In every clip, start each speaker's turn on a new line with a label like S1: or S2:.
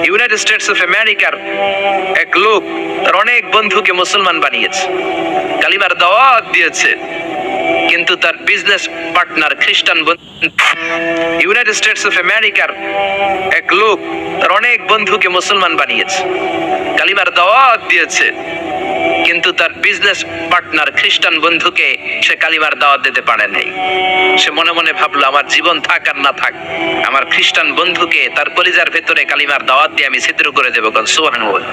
S1: United States of আমেরিকার এক লোক তার অনেক বন্ধুকে মুসলমান বানিয়েছে, কালিমার দাওয়াত দিয়েছে, কিন্তু তার বিজনেস পার্টনার খ্রিস্টান বন্ধু। ইউনাইটেড স্টেটস অফ আমেরিকার এক লোক তার অনেক বন্ধুকে মুসলমান বানিয়েছে, কালিমার দাওয়াত দিয়েছে, কিন্তু তার বিজনেস পার্টনার খ্রিস্টান বন্ধুকে সে কালিমার দাওয়াত দিতে পারে নাই। সে মনে মনে ভাবলো, আমার জীবন থাক আর না থাক, আমার খ্রিস্টান বন্ধুকে তার কলিজার ভেতরে কালিমার দাওয়াত দিয়ে আমি ছিদ্র করে দেবো। সুবহানাল্লাহ।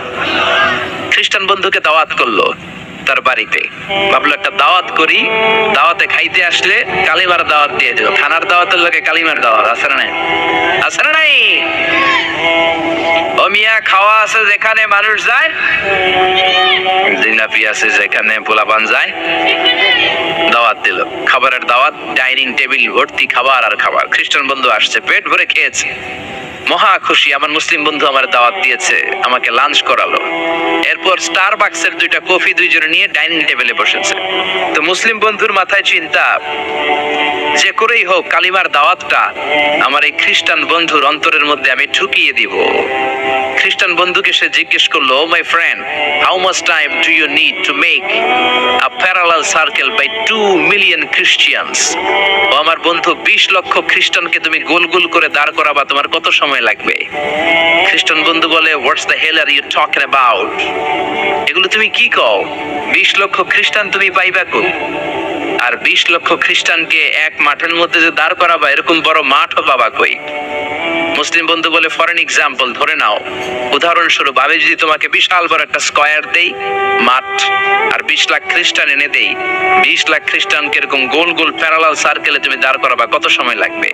S1: খ্রিস্টান বন্ধুকে দাওয়াত করলো তার বাড়িতে, ভাবলো একটা দাওয়াত করি, দাওয়াতে খাইতে আসলে কালিমার দাওয়াত দিয়ে দেবো। খানার দাওয়াতের লোকে কালিমার দাওয়াত আছে না নাই? আছে না নাই? ও মিয়া, খাওয়া আছে যেখানে মানুষ যায়, জিলাপি আছে যেখানে পোলাপান যায়, দাওয়াত দিল, খাবারের দাওয়াত, ডাইনিং টেবিল ভর্তি খাবার আর খাবার। খ্রিস্টান বন্ধু আসছে, পেট ভরে খেয়েছে, মহা খুশি, আমার মুসলিম বন্ধু আমার দাওয়াত দিয়েছে, আমাকে লাঞ্চ করালো। এরপর স্টারবাক্সের 2টা কফি দুইজনে নিয়ে ডাইনিং টেবিলে বসেছে। তো মুসলিম বন্ধুর মাথায় চিন্তা, যে করেই হোক কালিমার দাওয়াতটা আমার এই খ্রিস্টান বন্ধুর অন্তরের মধ্যে আমি ঢুকিয়ে দিব। খ্রিস্টান বন্ধুকে সে জিজ্ঞেস করলো, oh my friend, how much time do you need to make a parallel circle by 2 million Christians? ও আমার বন্ধু, 20 লক্ষ খ্রিস্টানকে তুমি গোল গোল করে দাঁড় করাবা, তোমার কত সময় লাগবে? খ্রিস্টান বন্ধু বলে, what's the hell are you talking about? এগুলো তুমি কি কও? 20 লক্ষ খ্রিস্টান তুমি পাইবা কই? আর 20 লক্ষ খ্রিস্টানকে এক মাঠের মধ্যে যে দাঁড় করাবা, এরকম বড় মাঠও পাবা কই? মুসলিম বন্ধু বলে, ফর এন এক্সাম্পল, ধরে নাও, উদাহরণস্বরূপ আমি যদি তোমাকে বিশাল বড় একটা স্কয়ার দেই, মাঠ, আর 20 লাখ খ্রিস্টান এনে দেই, 20 লাখ খ্রিস্টানকে এরকম গোল গোল প্যারালাল সার্কেলে তুমি দাঁড় করাবা, কত সময় লাগবে?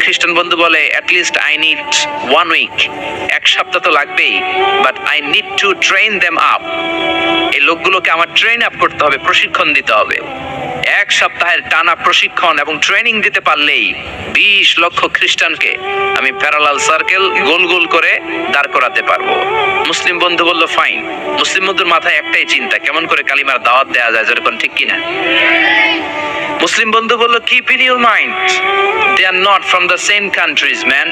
S1: খ্রিস্টান বন্ধু বলে, অ্যাটলিস্ট আই নিড 1 উইক, 1 সপ্তাহ তো লাগবেই, but I need to train them up. এই লোকগুলোকে আমার ট্রেন আপ করতে হবে, প্রশিক্ষণ দিতে হবে। 1 সপ্তাহের টানা প্রশিক্ষণ এবং ট্রেনিং দিতে পারলেই 20 লক্ষ খ্রিস্টানকে আমি প্যারালাল সার্কেল গোল গোল করে দাঁড় করাতে পারবো। মুসলিম বন্ধু বলল, ফাইন। মুসলিম বন্ধুর মাথায় একটাই চিন্তা, কেমন করে কালিমার দাওয়াত দেওয়া যায়, যেরকম ঠিক কিনা? মুসলিম বন্ধু বলল, keep in your mind, they are not from the same countries man.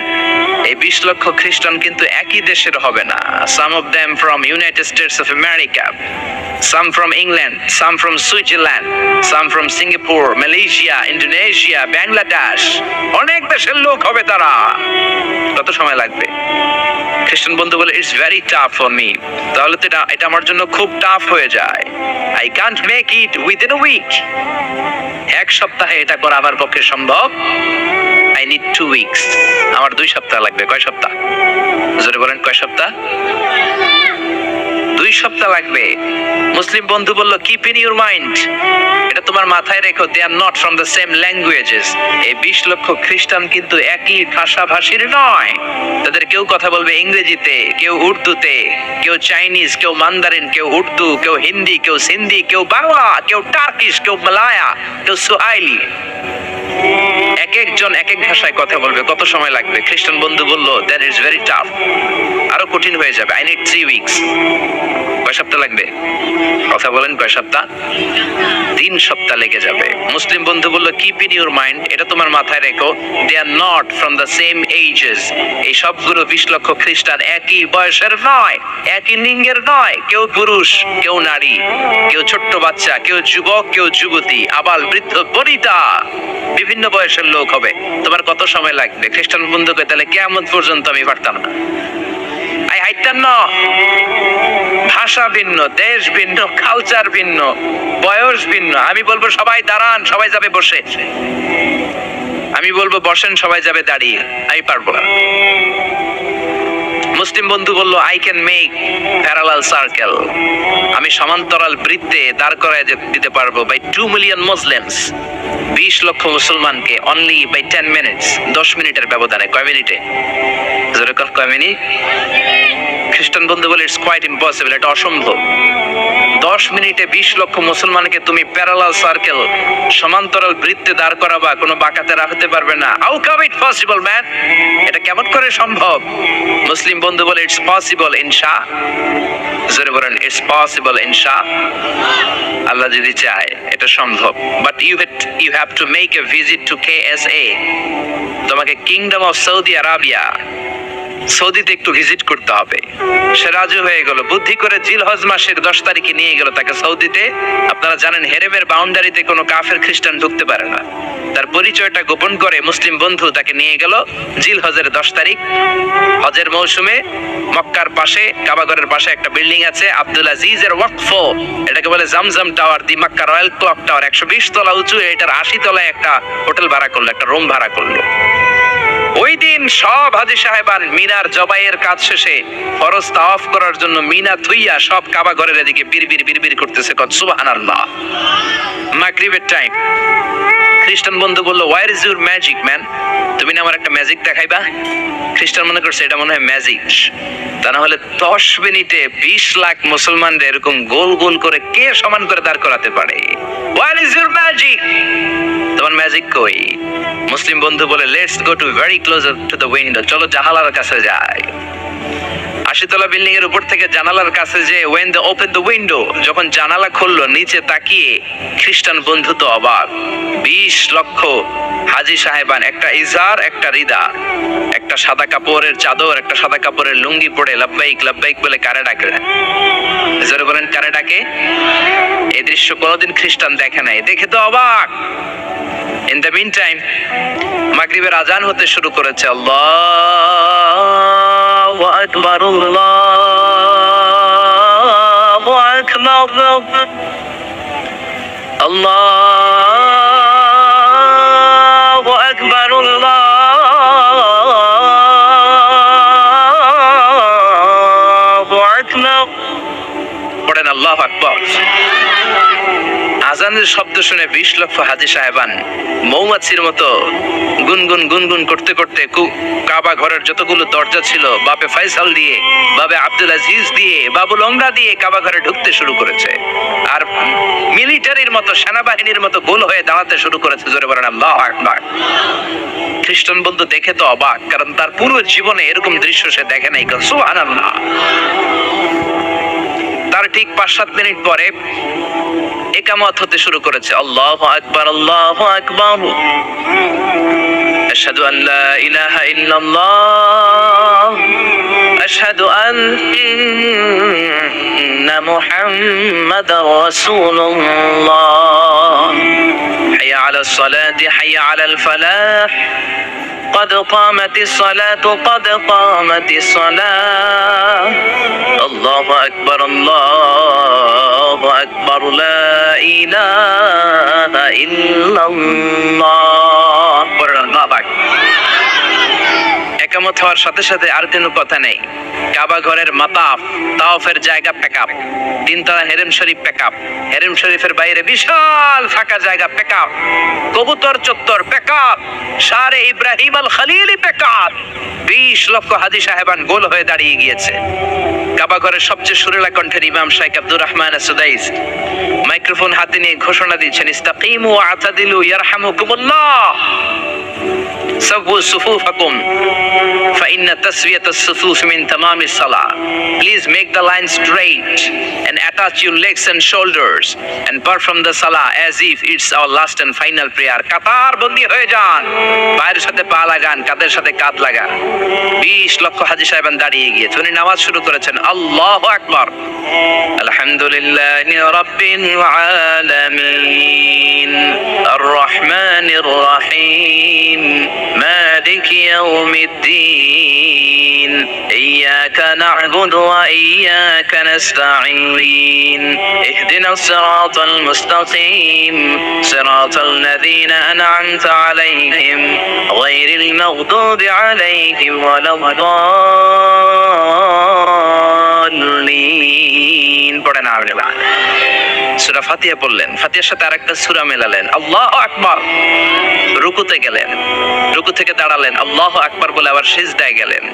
S1: এই 20 লক্ষ খ্রিস্টান কিন্তু একই দেশের হবে না। Some of them from United States of America, some from England, some from Switzerland, some from Singapore, Malaysia, Indonesia, Bangladesh, অনেক দেশের লোক হবে তারা। কত সময় লাগবে? খ্রিস্টান বন্ধু বলে, it's very tough for me. তাহলে তো এটা আমার জন্য খুব টাফ হয়ে যায়। I can't make it within a week. 1 সপ্তাহে এটা করা আমার পক্ষে সম্ভব। I need 2 weeks. আমার 2 সপ্তাহ লাগবে। কয় সপ্তাহ? জোরে বলেন, কয় সপ্তাহ? 2 সপ্তাহ লাগবে। মুসলিম বন্ধু বলল, কিপ ইন ইউর মাইন্ড, এটা তোমার মাথায় রেখো, they are not from the same languages. এই 20 লক্ষ খ্রিস্টান কিন্তু একই ভাষাভাষীর নয়। তাদের কেউ কথা বলবে ইংরেজিতে, কেউ উর্দুতে, কেউ চাইনিজ, কেউ মান্দারিন, কেউ উর্দু, কেউ হিন্দি, কেউ সিন্ধি, কেউ বাংলা, কেউ টার্কিশ, কেউ মালায়া, কেউ সুহাইলি। এক একজন এক এক ভাষায় কথা বলবে, কত সময় লাগবে? খ্রিস্টান বন্ধু বলল, দ্যাট ইজ ভেরি টাফ, আরো কঠিন হয়ে যাবে। I need 3 weeks. কয় সপ্তাহ লাগবে? কথা বলেন, কয় সপ্তাহ? 3 সপ্তাহ লেগে যাবে। মুসলিম বন্ধু বলল, কিপ ইন ইউর মাইন্ড, এটা তোমার মাথায় রেখো, they are not from the same ages. এই সবগুলো 20 লক্ষ খ্রিস্টান একই বয়সের নয়, একই লিঙ্গের নয়। কেউ পুরুষ, কেউ নারী, কেউ ছোট্ট বাচ্চা, কেউ যুবক, কেউ যুবতী, আবাল বৃদ্ধ বনিতা, বিভিন্ন বয়সের লোক হবে। তোমার কত সময় লাগবে? খ্রিস্টান বন্ধুকে, তাহলে কিয়ামত পর্যন্ত আমি পারতাম না। আই হাইতাম না। ভাষা ভিন্ন, দেশ ভিন্ন, কালচার ভিন্ন, বয়স ভিন্ন। আমি বলবো সবাই দাঁড়ান, সবাই যাবে বসে। আমি বলবো বসেন, সবাই যাবে দাঁড়িয়ে। আমি পারবো না। মুসলিম বন্ধু বলল, I can make parallel circle, আমি সমান্তরাল বৃত্তে দাঁড় করায় দিতে পারবো বাই 2 মিলিয়ন মুসলিমস, 20 লক্ষ মুসলমানকে অনলি বাই 10 মিনিটস, 10 মিনিটের ব্যবধানে। কয় মিনিটে? যেরকম কয় মিনিট? খ্রিস্টান বন্ধু বলে, ইটস কোয়াইট ইম্পসিবল, এটা অসম্ভব। 10 মিনিটে 20 লক্ষ মুসলমানকে তুমি প্যারালাল সার্কেল, সমান্তরাল বৃত্তে দাঁড় করাবা, কোনো বাঁকাতে রাখতে পারবে না। How come it possible man? এটা কেমন করে সম্ভব? মুসলিম বন্ধু বলে, ইটস পসিবল ইনশা। জোরে বলেন, ইটস পসিবল ইনশা। আল্লাহ যদি চায় এটা সম্ভব। But you have to make a visit to KSA। তোমাকে কিংডম অফ সৌদি আরাবিয়া সৌদিতে একটু ভিজিট করতে হবে। সে রাজি হয়ে গেল, বুদ্ধি করে জিলহজ মাসের 10 তারিখে নিয়ে গেল তাকে সৌদিতে। আপনারা জানেন হেরেমের বাউন্ডারিতে কোনো কাফের খ্রিস্টান ঢুকতে পারে না। তার পরিচয়টা গোপন করে মুসলিম বন্ধু তাকে নিয়ে গেল জিলহজের 10 তারিখ হজের মৌসুমে। মক্কার পাশে কাবাগরের পাশে একটা বিল্ডিং আছে আব্দুল আজিজের ওয়াকফ, এটাকে বলে জামজাম টাওয়ার, দি মক্কা রয়্যাল ক্লক টাওয়ার, 120 তলা উঁচু। এটার 80 তলায় একটা হোটেল ভাড়া করলো, একটা রুম ভাড়া করলো। ওই দিন সব হাজী সাহেবান মিনার জবাইয়ের কাজ শেষে ফরজ তাওয়াফ করার জন্য মিনা থুইয়া সব কাবা ঘরের এদিকে বিড়বিড় করতেছে, সুবহানাল্লাহ। মাগরিবের টাইম। খ্রিস্টান বন্ধু বলল, where is your magic man? তুমি না আমার একটা ম্যাজিক দেখাইবা? খ্রিস্টান মনে করছে এটা মনে হয় ম্যাজিক। তা না হলে 10 মিনিটে 20 লাখ মুসলমানদের এরকম গোল গোল করে কে সমান করে দাঁড় করাতে পারে? Where is your magic? তোমার ম্যাজিক কই? মুসলিম বন্ধু বলে, let's go to very closer to the window, চলো জানালার কাছে যাই। 80 তলা বিল্ডিং এর উপর থেকে জানালার কাছে যে when they open the window, যখন জানালা খুললো নিচে তাকিয়ে খ্রিস্টান বন্ধু তো অবাক। 20 লক্ষ হাজী সাহেবান, একটা ইজার একটা রিদা, একটা সাদা কাপড়ের চাদর একটা সাদা কাপড়ের লুঙ্গি পরে লাব্বাইক লাব্বাইক বলে কারে ডাকে। জোরে বলেন কারে ডাকে? এই দৃশ্য কোনোদিন খ্রিস্টান দেখে নাই, দেখে তো অবাক। In the meantime, মাগরিবের আজান হতে শুরু করেছে। আল্লাহু আকবার, আল্লাহু আকবার, আল্লাহু আকবার, আল্লাহু আকবার। পড়েন আল্লাহু আকবার। আজানের শব্দ শুনে 20 লক্ষ হাজী সাহেবান মৌমাছির মতো গুনগুন গুনগুন করতে করতে কাবা ঘরের যতগুলো দরজা ছিল বাবে ফয়সাল দিয়ে, বাবে আব্দুল আজিজ দিয়ে, বাবুল ওমরা দিয়ে কাবা ঘরে ঢুকতে শুরু করেছে। আর মিলিটারির মতো, সেনাবাহিনীর মতো গোল হয়ে দাঁড়াতে শুরু করেছে। জোরে বলেন আল্লাহু আকবার। খ্রিস্টান বন্ধু দেখে তো অবাক, কারণ তার পুরো জীবনে এরকম দৃশ্য সে দেখে নাই। সুবহানাল্লাহ। তার ঠিক 5-7 মিনিট পরে ইকামত হতে শুরু করেছে। আল্লাহু আকবার, আল্লাহু আকবার, আশহাদু আন লা ইলাহা ইল্লাল্লাহ, আশহাদু আন্না মুহাম্মাদার রাসূলুল্লাহ, হাইয়া আলাস সালাতি হাইয়া আলাল ফালাহ, قد قامت الصلاة قد قامت الصلاة، الله أكبر الله أكبر لا إله إلا الله। একামত হওয়ার সাথে সাথে আর কোনো কথা নেই। কাবা ঘরের মাতাফ তাওয়াফের জায়গা প্যাকআপ, 3 তলা হেরেম শরীফ প্যাকআপ, হেরেম শরীফের বাইরে বিশাল ফাঁকা জায়গা প্যাকআপ, কবুতর চত্বর প্যাকআপ, শারে ইব্রাহিম আল খলিলি প্যাকআপ। 20 লক্ষ হাজী সাহেবান গোল হয়ে দাঁড়িয়ে গিয়েছে। কাবা ঘরের সবচেয়ে সুরেলা কণ্ঠের ইমাম শাইখ আব্দুর রহমান আস-সুদাইস মাইক্রোফোন হাতে নিয়ে ঘোষণা দিচ্ছেন, ইস্তাকিমু ওয়া আতাদিলু ইয়ারহামুকুমুল্লাহ, সাওউ সুফুফাকুম فإن تسوية الصفوف من تمام الصلاة. Please make the line straight and attach your legs and shoulders and perform the salah as if it's our last and final prayer. কাতার বন্দী হয়ে যান, পায়ের সাথে পা লাগান, কাঁধের সাথে কাঁধ লাগান। 20 লক্ষ হাজী সাহেবান দাঁড়িয়ে গিয়েছে। উনি নামাজ শুরু করেছেন। আল্লাহু আকবার, আলহামদুলিল্লাহি রাব্বিল আলামিন, আর রহমানির রহিম, মালিকি ইয়াউমিদ্দিন, ইয়্যাকা না'বুদু ওয়া ইয়্যাকা নাস্তাঈন, ইহদিনাস সিরাতাল মুস্তাকিম, সিরাতাল লাযীনা আন'আমতা আলাইহিম, গায়রিল মাগদুবি আলাইহিম ওয়ালাদ-দাল্লিন। পড়েন আল্লাহ। সূরা ফাতিহা পড়লেন, ফাতিহার সাথে আরেকটা সূরা মেলালেন। আল্লাহু আকবার। রুকুতে গেলেন, রুকু থেকে দাঁড়ালেন, আল্লাহু আকবার বলে আবার সিজদায় গেলেন।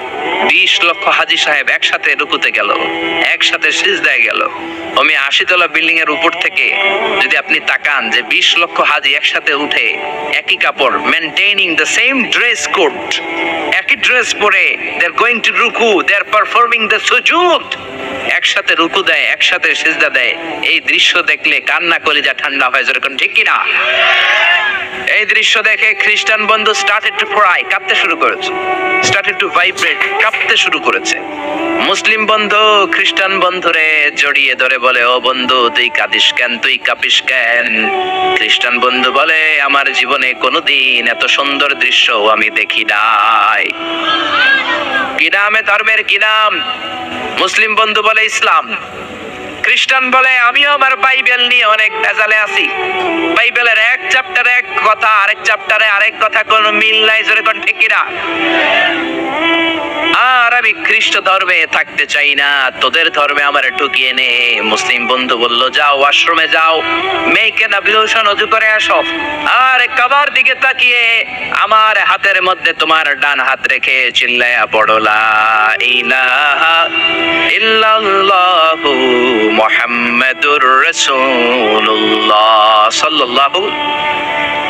S1: 20 লক্ষ হাজী সাহেব একসাথে রুকুতে গেল, একসাথে সিজদায় গেল। আমি 80 তলা বিল্ডিং এর উপর থেকে যদি আপনি তাকান যে 20 লক্ষ হাজী একসাথে উঠে একই কাপড়, maintaining the same dress code, একই ড্রেস পরে দে আর গোইং টু রুকু, দে আর পারফর্মিং দ্য সুজুদ, একসাথে রুকু দেয়, একসাথে সিজদা দেয়, এই দৃশ্য দেখলে কান্না কলিজা ঠান্ডা হয়, যেরকম ঠিক কিনা? এই দৃশ্য দেখে খ্রিস্টান বন্ধু স্টার্টেড টু ক্রাই, কাঁদতে শুরু করেছে, স্টার্টেড টু ভাইব্রেট, কাঁপতে শুরু করেছে। মুসলিম বন্ধু খ্রিস্টান বন্ধুরে জড়িয়ে ধরে বলে, ও বন্ধু তুই কাঁদিস কেন, তুই কাঁপিস কেন? খ্রিস্টান বন্ধু বলে, আমার জীবনে কোনোদিন এত সুন্দর দৃশ্য আমি দেখি নাই। কি নামে ধর্মের কি নাম? মুসলিম বন্ধু বলে ইসলাম। খ্রিস্টান বলে, আমিও আমার বাইবেল নিয়ে অনেক ভেজালে আছি, বাইবেলের এক চ্যাপ্টারে এক কথা, আরেক চ্যাপ্টারে আরেক কথা, কোনো মিল নাই, যেরকম ঠিক কিনা? আর আমি খ্রিস্ট ধর্মে থাকতে চাই না, তোদের ধর্মে আমার ঢুকিয়ে নে। মুসলিম বন্ধু বলল, যাও ওয়াশরুমে যাও, মেক এন অ্যাবলিউশন, ওযু করে আসো, আর কাবার দিকে তাকিয়ে আমার হাতের মধ্যে তোমার ডান হাত রেখে চিল্লায়া পড়ো লা ইলাহা ইল্লাল্লাহু মুহাম্মাদুর রাসূলুল্লাহ সাল্লাল্লাহু।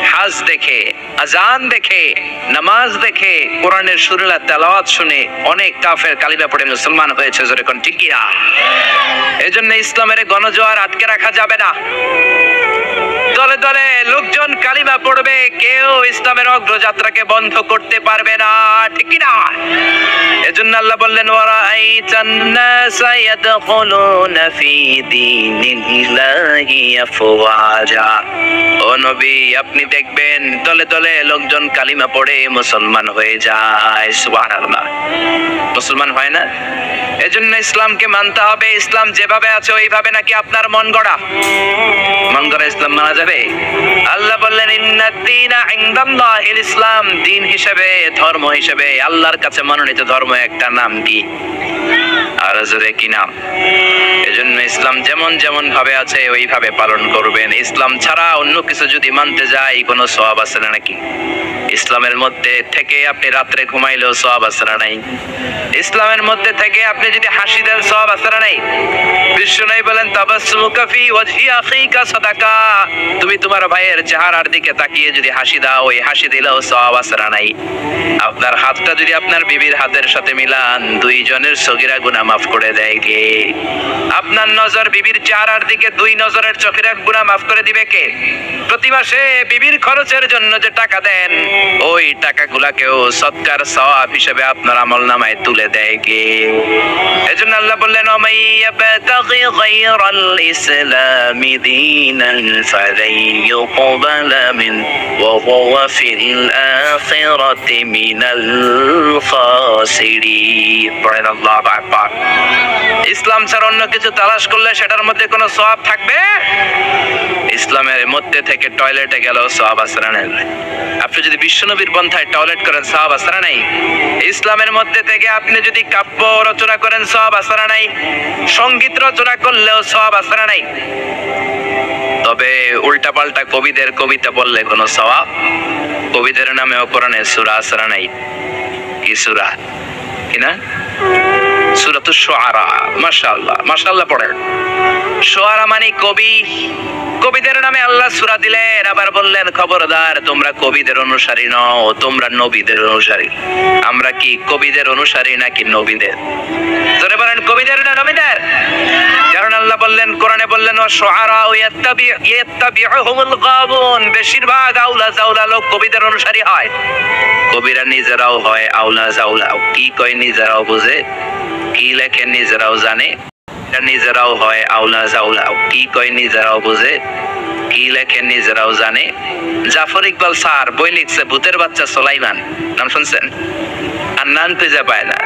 S1: হাজ দেখে, আজান দেখে, নামাজ দেখে, কোরআনের সুরা তেলাওয়াত শুনে অনেক কাফের কালিমা পড়ে মুসলমান হয়েছে, যেরকম ঠিক কিনা? এজন্য ইসলামের গণজোয়ার আটকে রাখা যাবে না। দলে দলে লোকজন কালিমা পড়বে, কেউ ইসলামের অগ্রযাত্রাকে বন্ধ করতে পারবে না, ঠিক কিনা? এজন্য আল্লাহ বললেন, ওয়ারাআইতান নাসা ইয়াদখুলুনা ফি দীনিল্লাহি আফওয়াজা। ও নবী, আপনি দেখবেন দলে দলে লোকজন কালিমা পড়ে মুসলমান হয়ে যায়। সুবহানাল্লাহ। মুসলমান হয় না? এজন্য ইসলামকে মানতে হবে। ইসলাম যেভাবে আছে ওইভাবে নাকি আপনার মন গড়া? মন গড়া ইসলাম মানা যাবে? আল্লাহ বললেন, ইন্নাদ-দীনা ইনদাল্লাহিল ইসলাম। দিন হিসেবে, ধর্ম হিসেবে আল্লাহর কাছে মনোনীত ধর্ম একটা নাম কি? আর জোরে কি নাম? এজন্য ইসলাম যেমন যেমন ভাবে আছে ওইভাবে পালন করবেন। ইসলাম ছাড়া অন্য কিছু যদি মানতে যাই, কোনো সওয়াব আছে না নাকি? ইসলামের মধ্যে থেকে আপনি রাত্রে ঘুমাইলেও সওয়াব আছে না নাই? ইসলামের মধ্যে থেকে আপনি যদি হাসি দেন, সওয়াব আছে না নাই? বিশ্বনবী বলেন, তাবাসসুমুকা ফি ওয়াজহি আখিকা সাদাকা। তুমি তোমার ভাইয়ের চেহারার দিকে তাকিয়ে যদি হাসি দাও, ওই হাসি দিলেও সওয়াব আছে না নাই? আপনার হাতটা যদি আপনার বিবির হাতের সাথে মিলান, দুইজনের সগীরা গুনাহ মাফ করে দেয় কে? আপনার নজর বিবির চেহারার দিকে, দুই নজরের চোখের গুনাহ মাফ করে দিবে কে? প্রতি মাসে বিবির খরচের জন্য যে টাকা দেন, ওই টাকাগুলাকেও সদকার সওয়াব হিসেবে আপনার আমলনামায় তুলে দেয় কে? এজন্য আল্লাহ বললেন, ওমাইয়াবতাগি গায়রাল ইসলামি দীনান ফালাই ইউকবালা মিন ওয়া হুয়া ফিল আখিরাতি মিনাল খাসিরিন। পড়েন আল্লাহু আকবার। ইসলাম ছাড়া অন্য কিছু তালাশ করলে সেটার মধ্যে কোনো সওয়াব থাকবে? ইসলামের মধ্যে থেকে টয়লেটে গেলেও সওয়াব আছে না নাই? আপনি যদি বিশ্বনবীর পন্থায় টয়লেট করেন, সওয়াব আছে না নাই? ইসলামের মধ্যে থেকে আপনি যদি কাব্য রচনা করেন, সওয়াব আছে না নাই? সঙ্গীত রচনা করলেও সওয়াব আছে না নাই? তবে উল্টাপাল্টা কবিদের কবিতা বললে কোনো সওয়াব? কবিদের নামেও কোরআনে সূরা আছে না নাই? কি সূরা? কি না? সূরাতুশ শুআরা। মাশাআল্লাহ, মাশাআল্লাহ পড়েন। শুআরা মানে কবি। কবিদের নামে আল্লাহ সূরা দিলেন, আবার বললেন, খবরদার তোমরা কবিদের অনুসারী নও, তোমরা নবীদের অনুসারী। আমরা কি কবিদের অনুসারী নাকি নবীদের? জোরে বলেন, কবিদের না নবীদের? কারণ আল্লাহ বললেন, কোরআনে বললেন, ওয়াশ-শুআরা ইয়াত্তাবিউহুমুল গাবুন। বেশিরভাগ আউলা জাউলা লোক কবিদের অনুসারী হয়। কবিরা নিজেরাও হয় আউলা জাউলা। কি কয় নিজেরাও বুঝে, কি লেখে নিজেরাও জানে, নিজেরাও হয় আউলা জাউলা। কি কয় নিজেরাও বুঝে, কি লেখে নিজেরাও জানে। জাফর ইকবাল স্যার বই লিখছে, ভূতের বাচ্চা সুলাইমান, নাম শুনছেন? আর নাম খুঁজে পায় না।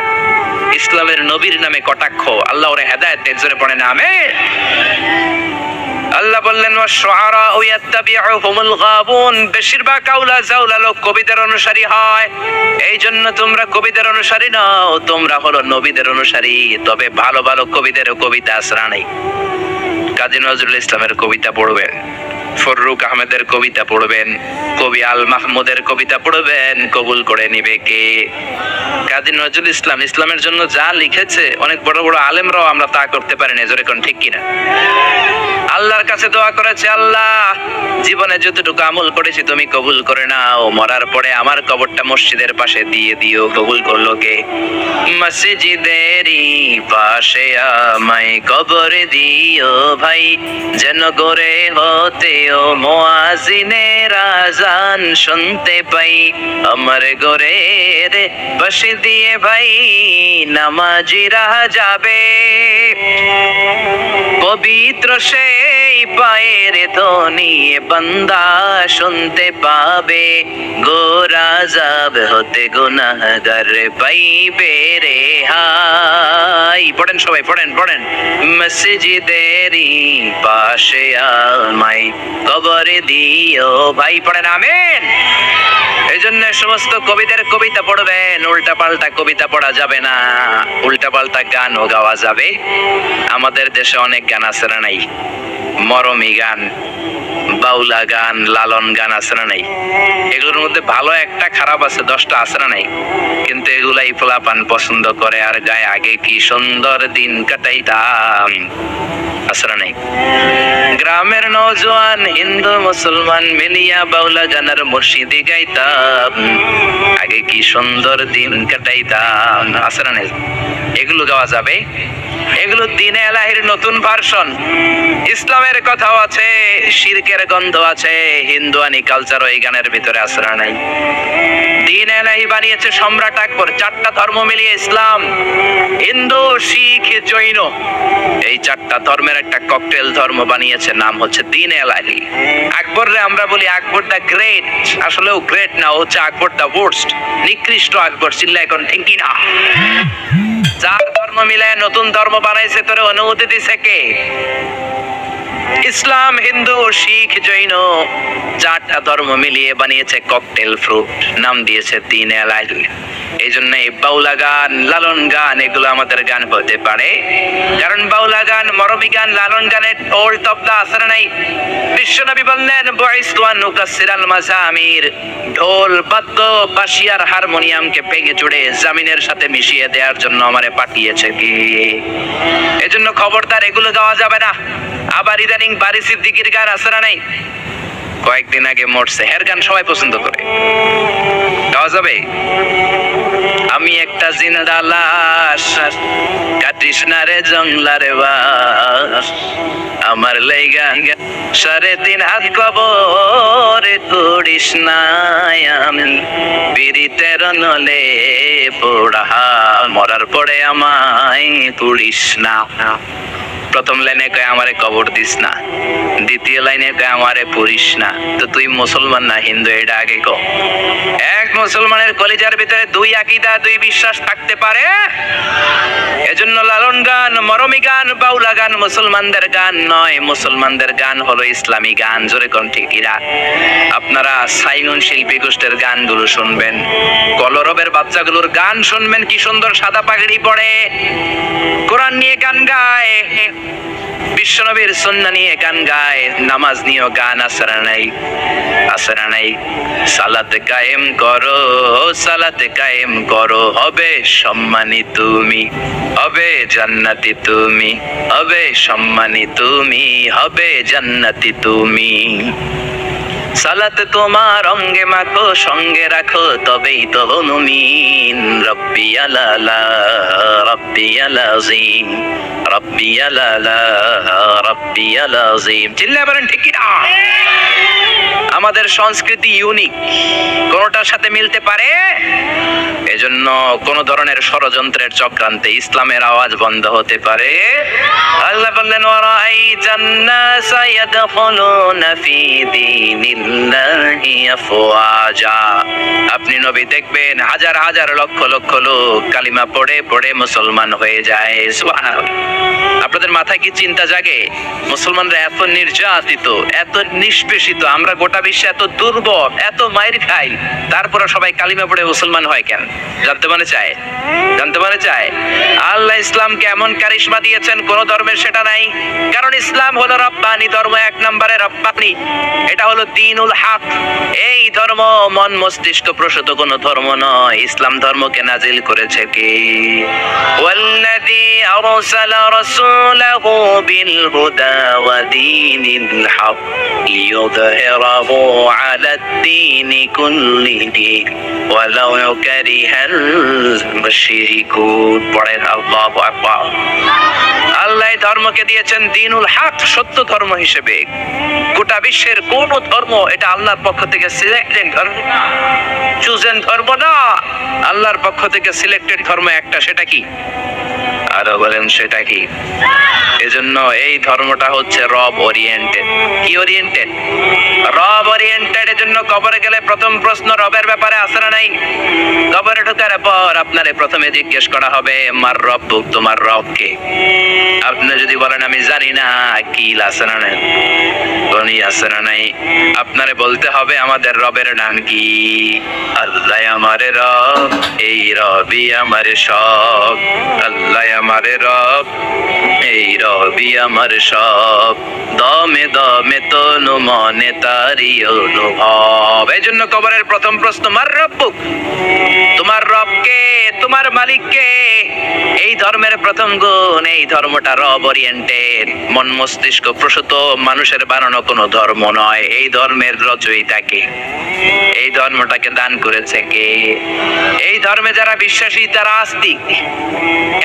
S1: ইসলামের নবীর নামে কটাক্ষ, আল্লাহ ওরে হেদায়েত দেন, জোরে পড়েন আমিন। আল্লাহ বললেন, ওয়াশ-শুআরা ইয়াত্তাবিউহুমুল গাবুন। বেশিরভাগ আউলা জাউলা লোক কবিদের অনুসারী হয়। এই জন্য তোমরা কবিদের অনুসারী নও, তোমরা হলো নবীদের অনুসারী। তবে ভালো ভালো কবিদের কবিতা আসরা নেই। কাজী নজরুল ইসলামের কবিতা পড়বেন, ফররুক আহমেদের কবিতা পড়বেন, কবি আল মাহমুদের কবিতা পড়বেন, কবুল করে নিবে কে? কাজী নজরুল ইসলাম ইসলামের জন্য যা লিখেছে, অনেক বড় বড় আলেমরাও আমরা তা করতে পারি না, জোরে কোন ঠিক কিনা? আল্লাহর কাছে দোয়া করেছে, আল্লাহ জীবনে যতটুকু আমল করেছি তুমি কবুল করে নাও, মরার পরে আমার কবরটা মসজিদের পাশে দিয়ে দিও। কবুল করলো কে? মসজিদেরই পাশে আমায় কবর দিও ভাই, যেন করে হতেও মুয়াজ্জিনের আযান শুনতে পাই। আমার ঘরের পাশে দিয়ে ভাই নামাজিরা যাবে, পবিত্র সেই পায়ের ধ্বনি বান্দা শুনতে পাবে। গোরা যাব হতে গুনাহগার পাইবে রেহাই। পড়েন সবাই, পড়েন পড়েন। মসজিদেরই পাশে আমায় কবর দিও ভাই, পড়েন আমিন। এই জন্য সমস্ত কবিদের কবিতা পড়বেন, উল্টা পাল্টা কবিতা পড়া যাবে না, উল্টা পাল্টা গানও গাওয়া যাবে। আমাদের দেশে অনেক গান আছে না নাই? মরমী গান, বাউলা গান, লালন গান আছে না নাই? এগুলোর মধ্যে ভালো একটা খারাপ আছে, 10টা আছে না নাই? কিন্তু এগুলাই পোলাপান পছন্দ করে আর গায়ে। আগে কি সুন্দর দিন কাটাইতাম, আছে না নাই? গ্রামের নওজোয়ান হিন্দু মুসলমান মিলিয়া বাউলা গানের মসজিদে গাইতাম, আগে কি সুন্দর দিন কাটাইতাম, আছে না নাই? এগুলো গাওয়া যাবে। এগুলো দ্বীনে এলাহির নতুন ভার্সন। ইসলামের কথাও আছে, শিরকের গন্ধ আছে, হিন্দুয়ানি কালচার ওই গানের ভিতরে আছে না নাই? দ্বীনে এলাহি বানিয়েছে সম্রাট আকবর, 4টা ধর্ম মিলিয়ে ইসলাম, হিন্দু, শিখ, জৈন, এই 4টা ধর্মের একটা ককটেল ধর্ম বানিয়েছে, নাম হচ্ছে দ্বীনে এলাহি। আকবর রে আমরা বলি আকবর দা গ্রেট, আসলেও গ্রেট না, হচ্ছে আকবর দা ওয়ার্স্ট, নিকৃষ্ট আকবর। চিল্লা এখন ঠিক না? 4 ধর্ম মিলায় নতুন ধর্ম বানাইছে, তোরে অনুমতি দিছে কে? ইসলাম, হিন্দু, শিখ, জৈন, 4টা ধর্ম মিলিয়ে বানিয়েছে ককটেল ফ্রুট, নাম দিয়েছে দ্বীনে এলাহি। এই জন্য বাউলা গান, লালন গান এগুলো আমাদের গান হতে পারে, কারণ বাউলা গান, মরমী গান, লালন গানের ঢোল তবলা আছে না নাই? বিশ্বনবী বললেন বুইসতু আন উকাসসিরাল মাযামির, ঢোল, বাদ্য, বাঁশি আর হারমোনিয়ামকে ভেঙে চুড়ে জামিনের সাথে মিশিয়ে দেওয়ার জন্য আমারে পাঠিয়েছে কি? এজন্য খবরদার এগুলো গাওয়া যাবে না। আবার ইদানিং বারি সিদ্দিকীর গান আছে না নাই? কয়েকদিন আগে মরছে, হের গান সবাই পছন্দ করে, গাওয়া যাবে? আমি একটা জিন্দা লাশ, কাটিস না রে জংলারে বাস, আমার লাইগা 3.5 হাত কবরে করিস না, আমি পিরিতের নলে পোড়া, মরার পরে আমায় পুড়িস না। প্রথম লাইনে কয় আমারে কবর দিস না, দ্বিতীয় লাইনে কয় আমারে পুড়িস না। তো তুই মুসলমান না হিন্দু, এটা আগে কও। এক মুসলমানের কলিজার ভিতরে 2 আকীদা, 2 বিশ্বাস থাকতে পারে? এজন্য লালন গান, মরমী গান, বাউলা গান মুসলমানদের গান নয়, মুসলমানদের গান হলো ইসলামী গান। জোরে কোন ঠিক কিনা? আপনারা সাইমন শিল্পী গোষ্ঠীর গানগুলো শুনবেন, কলরবের বাচ্চাগুলোর গান শুনবেন, কি সুন্দর সাদা পাগড়ি পরে কোরআন নিয়ে গান গায়, বিশ্বনবীর সুন্নাহ নিয়ে গান গায়, নামাজ নিয়েও গান আছে না নাই? আছে না নাই? সালাত কায়েম করো, সালাত কায়েম করো, হবে সম্মানী তুমি, হবে জান্নাতি তুমি, হবে সম্মানী তুমি, হবে জান্নাতি তুমি। সালাত তোমার অঙ্গে মাখো, সঙ্গে রাখো, তবেই তো মুমিন। রব্বি আলালা, রব্বি আলাযীম, রব্বি আলালা, রব্বি আলাযীম। চিল্লায়ে বলেন ঠিক কি না? আমাদের সংস্কৃতি ইউনিক, কোনটার সাথে মিলতে পারে? এজন্য কোন ধরনের ষড়যন্ত্রের চক্রান্তে ইসলামের আওয়াজ বন্ধ হতে পারে? আল্লাহ বললেন ওয়ারাআইতান নাসা ইয়াদখুলুনা ফি দীনিল্লাহি আফওয়াজা, আপনি নবী দেখবেন হাজার হাজার লক্ষ লক্ষ লোক কালিমা পড়ে পড়ে মুসলমান হয়ে যায়। সুবহানাল্লাহ। আপনাদের মাথায় কি চিন্তা জাগে? মুসলমানরা এত নির্যাতিত, এত নিষ্পেষিত, আমরা গোটা বিশ্বে এত দুর্বল, এত মাইর খাই, তারপরে সবাই কালিমা পড়ে মুসলমান হয় কেন? জানতে মনে চায়? জানতে মনে চায়? আল্লাহ ইসলামকে এমন কারিশমা দিয়েছেন, কোন ধর্মের সেটা নাই। কারণ ইসলাম হলো রব্বানি ধর্ম, 1 নম্বরে রব্বানি, এটা হলো দ্বীনুল হক। এই ধর্ম মন মস্তিষ্ক প্রসূত কোন ধর্ম নয়। ইসলাম ধর্মকে নাজিল করেছে কে? ওয়াল্লাযী আরসালা রাসূলাহু বিল হুদা ওয়া দীনিল হক লিইয়ুযহিরাহু আলাদ দীনি কুল্লিহি ওয়ালাউ কারিহাল মুশরিকুন। পড়েন আল্লাহু আকবার। ধর্মকে দিয়েছেন দ্বীনুল হক, সত্য ধর্ম হিসেবে। গোটা বিশ্বের কোন ধর্ম এটা আল্লাহর পক্ষ থেকে সিলেক্টেড ধর্ম, চুজেন ধর্ম না। আল্লাহর পক্ষ থেকে সিলেক্টেড ধর্ম একটা, সেটা কি? আরো বলেন সেটা কি? এজন্য এই ধর্মটা হচ্ছে রব ওরিয়েন্টেড। কি ওরিয়েন্টেড? রব ওরিয়েন্টেড। এজন্য কবরে গেলে প্রথম প্রশ্ন রবের ব্যাপারে আছে না নাই? কবরে ঢোকার পর আপনারে প্রথমে জিজ্ঞেস করা হবে মার রব্বুক, তোমার রব কে? আপনি যদি বলেন আমি জানি না, কি আছে না নাই, কোন আছে না নাই, আপনারে বলতে হবে আমাদের রবের নাম কি? আল্লাহ আমারে রব, এই রবি আমারে সব। আল্লাহ আমারে রব, এই রবি আমার সব। দমে দমে তনু মনে তারি অনুভব। এই জন্য কবরের প্রথম প্রশ্ন মার রব্বুক, তোমার রব কে, তোমার মালিক কে? এই ধর্মের প্রথম গুণ, এই ধর্মটা রব ওরিয়েন্টেড, মন মস্তিষ্ক প্রসূত, মানুষের বানানো কোনো ধর্ম নয়। এই ধর্মের রচয়িতা কে? এই ধর্মটাকে দান করেছে কে? এই ধর্মে যারা বিশ্বাসী তারা আস্তিক।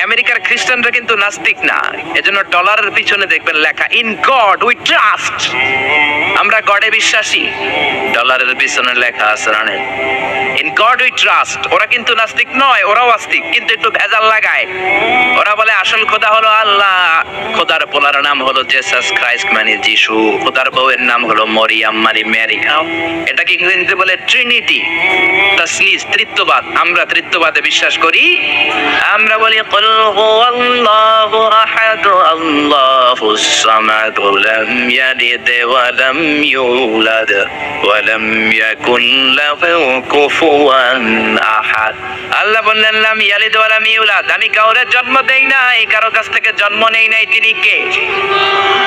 S1: আমেরিকার খ্রিস্টানরা কিন্তু নাস্তিক না। এজন্য ডলারের পিছনে দেখবেন লেখা ইন গড উই ট্রাস্ট, আমরা গডে বিশ্বাসী। ডলারের পিছনে লেখা আছে ইন গড উই ট্রাস্ট। ওরা কিন্তু নাস্তিক নয়, ওরাও আস্তিক, কিন্তু একটু ভেজাল লাগায়। ওরা বলে আসল খোদা হলো আল্লাহ, খোদার পোলার নাম হলো জেসাস ক্রাইস্ট মানে যিশু, খোদার বউয়ের নাম হলো মরিয়াম মানে মেরি। এটাকে ইংরেজিতে বলে ট্রিনিটি, তাসলিস, ত্রিত্ববাদ। আমরা ত্রিত্ববাদে বিশ্বাস করি। আমরা বলি কুল হুয়াল্লাহু আহাদ আল্লাহুস সামাদ লাম ইয়ালিদ ওয়া লাম ইউলাদ ওয়া লাম ইয়াকুল লাহু কুফুয়ান আহাদ। আল্লাহ বললেন লাম ইয়ালিদ ওয়া লাম ইউলাদ, আমি কাউরে জন্ম দেই নাই, কারো কাছ থেকে জন্ম নেই নাই, তিনি কে?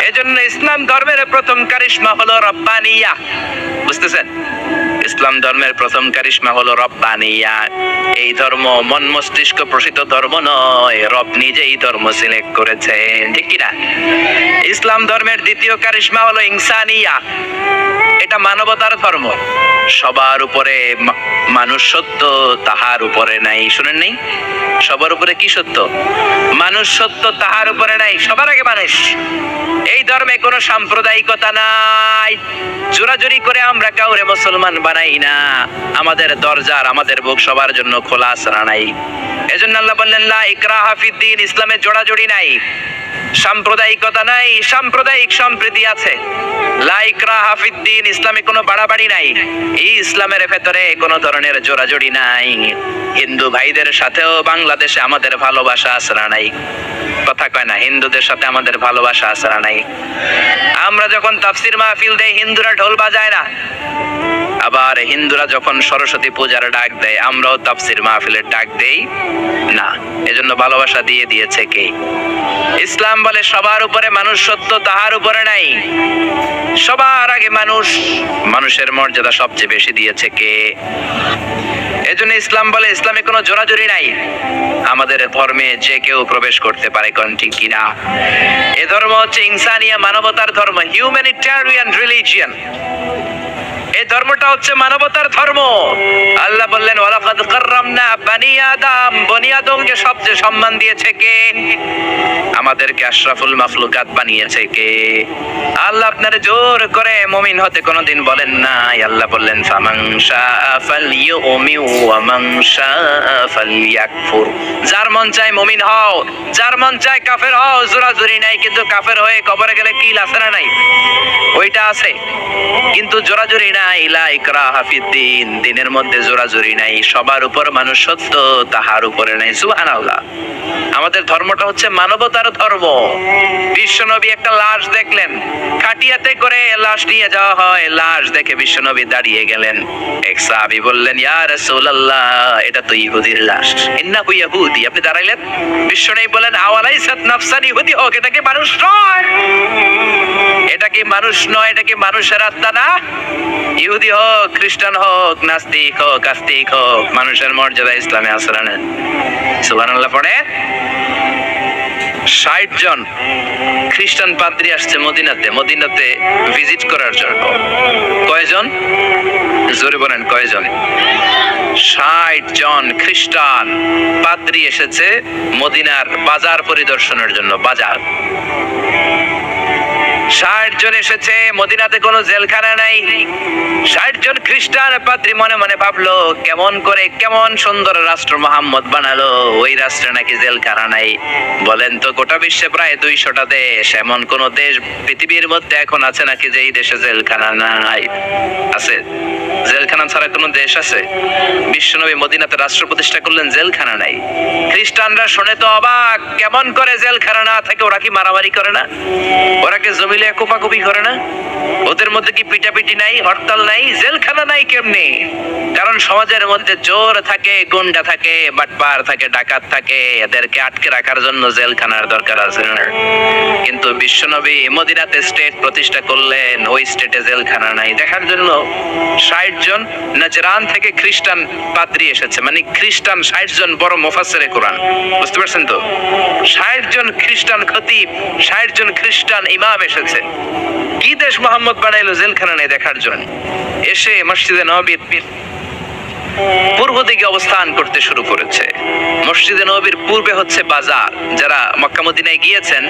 S1: এজন্য ইসলাম ধর্মের প্রথম কারিশমা হলো রব্বানিয়া। বুঝতেছেন? ইসলাম ধর্মের প্রথম কারিশমা হলো রব্বানিয়া। এই ধর্ম মন মস্তিষ্ক প্রসিত ধর্ম নয়, রব নিজেই ধর্ম সিলেক্ট করেছেন, ঠিক কিনা? ইসলাম ধর্মের দ্বিতীয় কারিশমা হলো ইনসানিয়া, এটা মানবতার ধর্ম। সবার উপরে মানুষ সত্য, তাহার উপরে নাই। শুনেন নাই? সবার উপরে কি সত্য? মানুষ সত্য, তাহার উপরে নাই, সবার আগে মানুষ। এই ধর্মে কোনো সাম্প্রদায়িকতা নাই। জোরাজুরি করে আমরা কাউরে মুসলমান বানাই না। আমাদের দরজা আর আমাদের বুক সবার জন্য খোলা আছে না নাই? এজন্য আল্লাহ বললেন লা ইকরাহা ফিদ্দিন, ইসলামে জোরাজুরি নাই, সাম্প্রদায়িকতা নাই, সাম্প্রদায়িক সম্প্রীতি আছে। লা ইকরাহা ফিদ্দিন, ইসলামে কোনো বাড়াবাড়ি নাই। এই ইসলামের ভেতরে কোনো ধরনের জোরাজুরি নাই। হিন্দু ভাইদের সাথেও বাংলাদেশে আমাদের ভালোবাসা আছে না নাই? কথা কয় না, হিন্দুদের সাথে আমাদের ভালোবাসা আছে না নাই? আমরা যখন তাফসির মাহফিল দেই হিন্দুরা ঢোল বাজায় না, আবার হিন্দুরা যখন সরস্বতী পূজার ডাক দেয় আমরাও তাফসির মাহফিলের ডাক দেই না। এজন্য ভালোবাসা দিয়ে দিয়েছে কে? ইসলাম বলে সবার উপরে মানুষ সত্য, তাহার উপরে নাই। সবার আগে মানুষ, মানুষের মর্যাদা সবচেয়ে বেশি দিয়েছে কে? এজন্য ইসলাম বলে ইসলামে কোনো জোরাজুরি নাই, আমাদের ধর্মে যে কেউ প্রবেশ করতে পারে। কোন ঠিক কিনা? এ ধর্ম হচ্ছে ইনসানিয়া, মানবতার ধর্ম, হিউম্যানিটেরিয়ান রিলিজিয়ন। এই ধর্মটা হচ্ছে মানবতার ধর্ম। আল্লাহ বললেন ওয়ালাকাদ কাররামনা বানি আদম, বনি আদমকে সবচেয়ে সম্মান দিয়েছে কে? আমাদেরকে আশরাফুল মাখলুকাত বানিয়েছে কে? আল্লাহ আপনারে জোর করে মুমিন হতে কোনোদিন বলেন নাই। আল্লাহ বললেন ফামান শাআ ফালইউমিন ওয়া মান শাআ ফালইয়াকফুর। যার মন চায় মুমিন হও, যার মন চায় কাফের হও, জোরাজুরি নাই। কিন্তু কাফের হয়ে কবরে গেলে কি আছে না নাই? ওইটা আছে, কিন্তু জোরাজুরি নাই। লা ইকরাহা ফিদ্দিন, দ্বীনের মধ্যে জোরাজুরি নাই। সবার উপর মানুষ সত্য, তাহার উপরে নাই। সুবহানাল্লাহ। আমাদের ধর্মটা হচ্ছে মানবতার ধর্ম। বিশ্বনবী একটা লাশ দেখলেন, খাটিয়াতে করে লাশ নিয়ে যাওয়া হয়। লাশ দেখে বিশ্বনবী দাঁড়িয়ে গেলেন। এক সাহাবী বললেন ইয়া রাসূলুল্লাহ, এটা তো ইহুদির লাশ। ইন্নাহু ইয়াহুদি। আপনি দাঁড়াইলেন, বিশ্বনবী বলেন আওয়ালাইসাত নাফসান ইহুদি হোক, এটা কি মানুষ নয়? এটা কি মানুষ নয়? এটা কি মানুষের আত্মা না? ইহুদি হোক, খ্রিস্টান হোক, নাস্তিক হোক, আস্তিক হোক, মানুষের মর্যাদা ইসলামে আছে না? সুবহানাল্লাহ পড়ে। 60 জন খ্রিস্টান পাদ্রী আসছে মদিনাতে ভিজিট করার জন্য। কয়জন? জোরে বলেন কয়জন? 60 জন খ্রিস্টান পাদ্রী এসেছে মদিনার বাজার পরিদর্শনের জন্য। বাজার 60 জন এসেছে, মদিনাতে কোনো জেলখানা নাই। 60 জন খ্রিস্টান পাদ্রী মনে মনে ভাবলো, কেমন সুন্দর রাষ্ট্র মোহাম্মদ বানালো, ওই রাষ্ট্রে নাকি জেলখানা নাই। বলেন তো, গোটা বিশ্বে প্রায় 200টা দেশ, এমন কোন দেশ পৃথিবীর মধ্যে এখন আছে নাকি যে এই দেশে জেলখানা নাই? আছে? জেলখানা ছাড়া কোনো দেশ আছে? বিশ্বনবী মদিনাতে রাষ্ট্র প্রতিষ্ঠা করলেন, জেলখানা নাই। খ্রিস্টানরা শুনে তো অবাক, কেমন করে জেলখানা না থাকে? ওরা কি মারামারি করে না? ওরা কি জমিলে কোপাকুপি করে না? ওদের মধ্যে কি পিটাপিটি নাই, হরতাল নাই? জেলখানা নাই কেমনে? কারণ সমাজের মধ্যে চোর থাকে, গুন্ডা থাকে, বাটপার থাকে, ডাকাত থাকে, এদেরকে আটকে রাখার জন্য জেলখানার দরকার আছে। কিন্তু বিশ্বনবী মদিনাতে স্টেট প্রতিষ্ঠা করলেন, ওই স্টেটে জেলখানা নাই। দেখার জন্য 60 জন নাজরান থেকে খ্রিস্টান পাদ্রী এসেছে, মানে খ্রিস্টান 60 জন বড় মুফাসসিরে কোরআন, বুঝতে পারছেন তো? 60 জন খ্রিস্টান খতিব, 60 জন খ্রিস্টান ইমাম এসেছে। কি দেশ মোহাম্মদ বানাইলো, জেলখানা নেই দেখার জন্য। এসে মসজিদে নববীর পূর্ব দিকে অবস্থান করতে শুরু করেছে। মসজিদে নববীর পূর্বে হচ্ছে বাজার। যারা মক্কা মদিনায় গিয়েছেন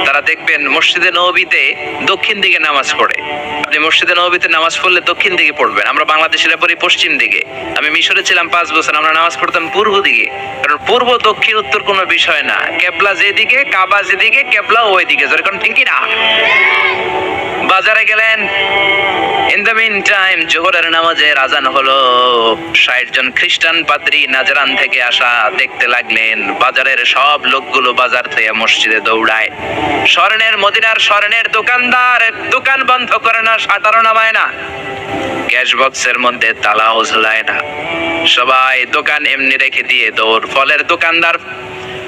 S1: তারা দেখবেন মসজিদে নববীতে দক্ষিণ দিকে নামাজ পড়ে। আপনি মসজিদে নববীতে নামাজ পড়লে দক্ষিণ দিকে পড়বেন। আমরা বাংলাদেশিরা পড়ি পশ্চিম দিকে। আমি মিশরে ছিলাম 5 বছর, আমরা নামাজ পড়তাম পূর্ব দিকে। কারণ পূর্ব দক্ষিণ উত্তর কোনো বিষয় না, কেবলা যেদিকে, কাবা যেদিকে, কেবলা ওই দিকে। যেরকম ঠিক না? বাজারে গেলেন, ইন দ্য মিন টাইম জোহরের নামাজের আজান হলো। 60 জন খ্রিস্টান পাদ্রী নাজরান থেকে আসা দেখতে লাগলেন বাজারের সব লোকগুলো বাজার থেকে মসজিদে দৌড়ায়। মদিনার স্বর্ণের দোকানদার দোকান বন্ধ করে না, শাটারও নামায় না, ক্যাশ বক্সের মধ্যে তালাও ঝুলায় না, সবাই দোকান এমনি রেখে দিয়ে দৌড়। ফলের দোকানদার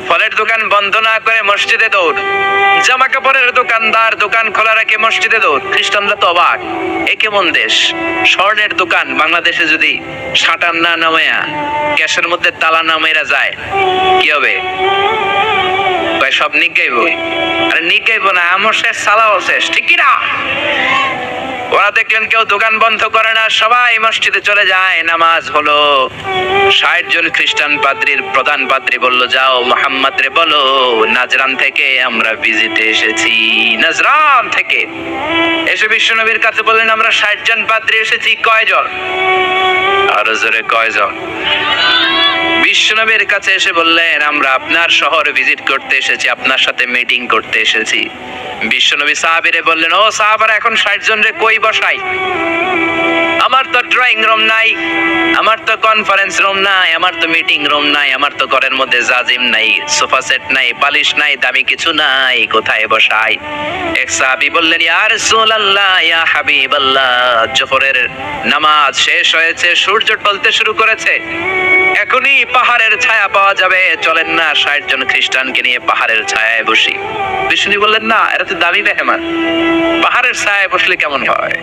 S1: ফলের দোকান বন্ধ না করে মসজিদে দৌড়। জামা কাপড়ের দোকানদার দোকান খোলা রেখে মসজিদে দৌড়। খ্রিস্টানরা তো অবাক, এ কেমন দেশ? স্বর্ণের দোকান বাংলাদেশে যদি শাটার না নামায়া ক্যাশের মধ্যে তালা না মেরা যায় কি হবে? সব নিগাইব। আরে নিগাইব না, আমার শেষ, সালাও শেষ, ঠিক কি না? ওরা দেখলেন কেউ দোকান বন্ধ করে না, সবাই মসজিদে চলে যায়। নামাজ হলো। 60 জন খ্রিস্টান পাদ্রীর প্রধান পাদ্রী বলল, যাও মুহাম্মদ রে বলো নাজরান থেকে আমরা ভিজিটে এসেছি। নাজরান থেকে এসে বিশ্বনবীর কাছে বললেন, আমরা 60 জন পাদ্রী এসেছি। কয়জন? আরো জোরে, কয়জন? বিশ্বনবীর কাছে এসে বললেন, আমরা আপনার শহর ভিজিট করতে এসেছি, আপনার সাথে মিটিং করতে এসেছি। বিশ্বনবী সাহাবীরে বললেন, ও সাহাবারা, এখন 60 জন রে কই বসাই? আমার তো ড্রয়িং রুম নাই, আমার তো কনফারেন্স রুম নাই, আমার তো মিটিং রুম নাই, আমার তো ঘরের মধ্যে জাজিম নাই, সোফা সেট নাই, বালিশ নাই, দামি কিছু নাই, কোথায় বসাই? এক সাহাবী বললেন, ইয়া রাসূলুল্লাহ, ইয়া হাবিবাল্লাহ, জোহরের নামাজ শেষ হয়েছে, সূর্য ঢলতে শুরু করেছে, এখনই পাহাড়ের ছায়া পাওয়া যাবে, চলেন না 60 জন খ্রিস্টানকে নিয়ে পাহাড়ের ছায়ায় বসি। বিষ্ণু বললেন, না, এরা তো দামি মেহমান, পাহাড়ের ছায়ায় বসলে কেমন হয়?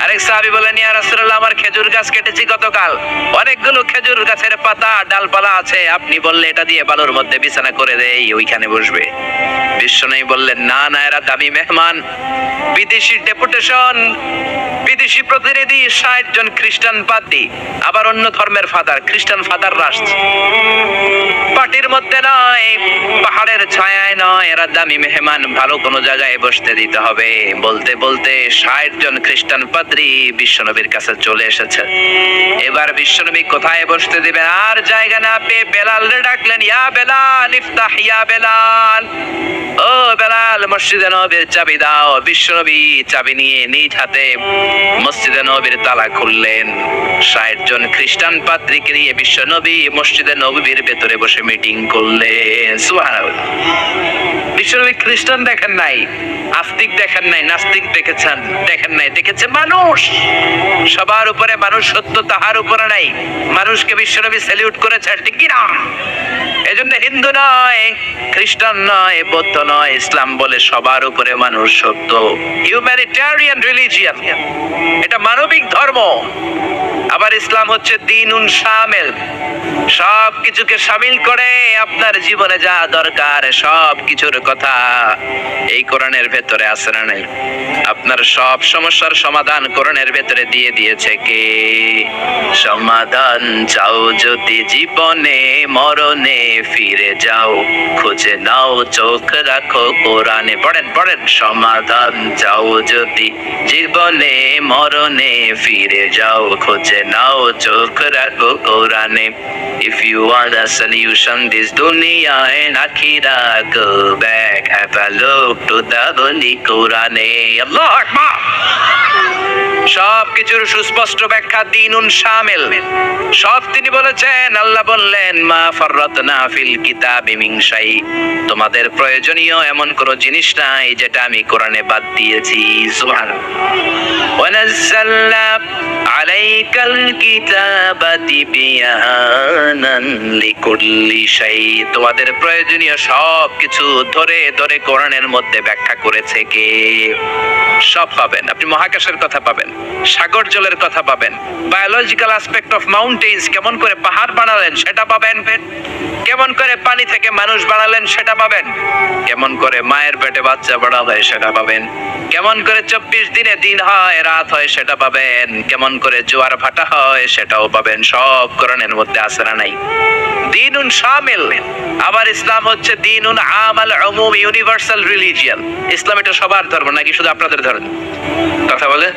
S1: আরেক সাহাবী বলেন, ইয়া রাসূলুল্লাহ, আমার খেজুর গাছ কেটেছি গতকাল, অনেকগুলো খেজুর গাছের পাতা ডালপালা আছে, আপনি বললে এটা দিয়ে বালুর মধ্যে বিছানা করে দেই, ওইখানে বসবে। বিষ্ণু বললেন, না না, এরা দামি মেহমান, বিদেশি ডেপুটেশন, বিদেশি প্রতিনিধি, 60 জন খ্রিস্টান পাদ্রী, আবার অন্য ধর্মের ফাদার, খ্রিস্টান ফাদাররা আসছে। পার্টির মধ্যে নয়, পাহাড়ের ছায়ায় নয়, এরা দামি মেহমান, ভালো কোনো জায়গায় বসতে দিতে হবে। বলতে বলতে 60 জন খ্রিস্টান পাদ্রী বিশ্বনবীর কাছে চলে এসেছে। এবার বিশ্বনবী কোথায় বসতে দিবেন, আর জায়গা না পেয়ে বেলালরে ডাকলেন, ইয়া বেলাল ইফতাহ, ইয়া বেলাল, ও বেলাল, মসজিদে নববীর চাবি দাও। বিশ্বনবী চাবি নিয়ে নিজ হাতে মসজিদে নববীর তালা খুললেন। 60 জন খ্রিস্টান পাদ্রীকে নিয়ে বিশ্বনবী মসজিদে নববীর ভেতরে বসে মিটিং করলেন। সুবহানাল্লাহ। বিশ্বনবী খ্রিস্টান দেখেন নাই, আস্তিক দেখেন নাই, নাস্তিক দেখেন নাই, দেখেছে মানুষ। সবার উপরে মানুষ, সত্য তাহার উপরে নাই। মানুষকে বিশ্বনবী স্যালিউট করেছে, ঠিক কি না? এজন্য হিন্দু নয়, খ্রিস্টান নয়, বৌদ্ধ নয়, ইসলাম বলে সবার উপরে মানুষ সত্য। হিউম্যানিটেরিয়ান রিলিজিয়ান, এটা মানবিক ধর্ম। আবার ইসলাম হচ্ছে দ্বীনুন শামিল, সব কিছুকে শামিল করে আপনার জীবনে যা দরকার সব কিছুর কথা এই কোরআনের ভেতরে আছে না নাই? আপনার সব সমস্যার সমাধান কোরআনের ভেতরে দিয়ে দিয়েছে কে? সমাধান চাও যদি জীবনে মরণে ফিরে যাও, খুঁজে নাও চোখ রাখো কোরআনে। পড়েন পড়েন, সমাধান চাও যদি জীবনে মরণে ফিরে যাও, খুঁজে নাও চোখ রাখো কোরআনে। If you want a solution this dunya and akhirah, go back, have a look to the Holy Quran. Allah Akbar! সব কিছুর সুস্পষ্ট ব্যাখ্যা দ্বীনুন শামিল। সব তিনি বলেছেন। আল্লাহ বললেন, মা ফাররাতনা ফিল কিতাবি মিন শাই, তোমাদের প্রয়োজনীয় এমন কোন জিনিস নাই যেটা আমি কোরআনে বাদ দিয়েছি। সুবহানাল্লাহ। ওয়া নাযালনা আলাইকাল কিতাবা তিবয়ানান লিকুল্লি শাই, তোমাদের প্রয়োজনীয় সব কিছু ধরে ধরে কোরআনের মধ্যে ব্যাখ্যা করেছে কে? সব পাবেন আপনি। মহাকাশের কথা পাবেন, সাগর জলের কথা পাবেন, বায়োলজিক্যাল অ্যাসপেক্ট অফ মাউন্টেন্স, কেমন করে পাহাড় বানালেন সেটা পাবেন, কেমন করে পানি থেকে মানুষ বানালেন সেটা পাবেন, কেমন করে মায়ের পেটে বাচ্চা বড় হয় সেটা পাবেন, কেমন করে 24 দিনে দিন হয় রাত হয় সেটা পাবেন, কেমন করে জোয়ার ভাটা হয় সেটাও পাবেন। সব কোরআনের মধ্যে আছে না নাই? দ্বীনুন শামিল। আবার ইসলাম হচ্ছে দ্বীনুন আমাল উমুম, ইউনিভার্সাল রিলিজিয়ান। ইসলাম এটা সবার ধর্ম নাকি শুধু আপনাদের ধর্ম? কথা বলে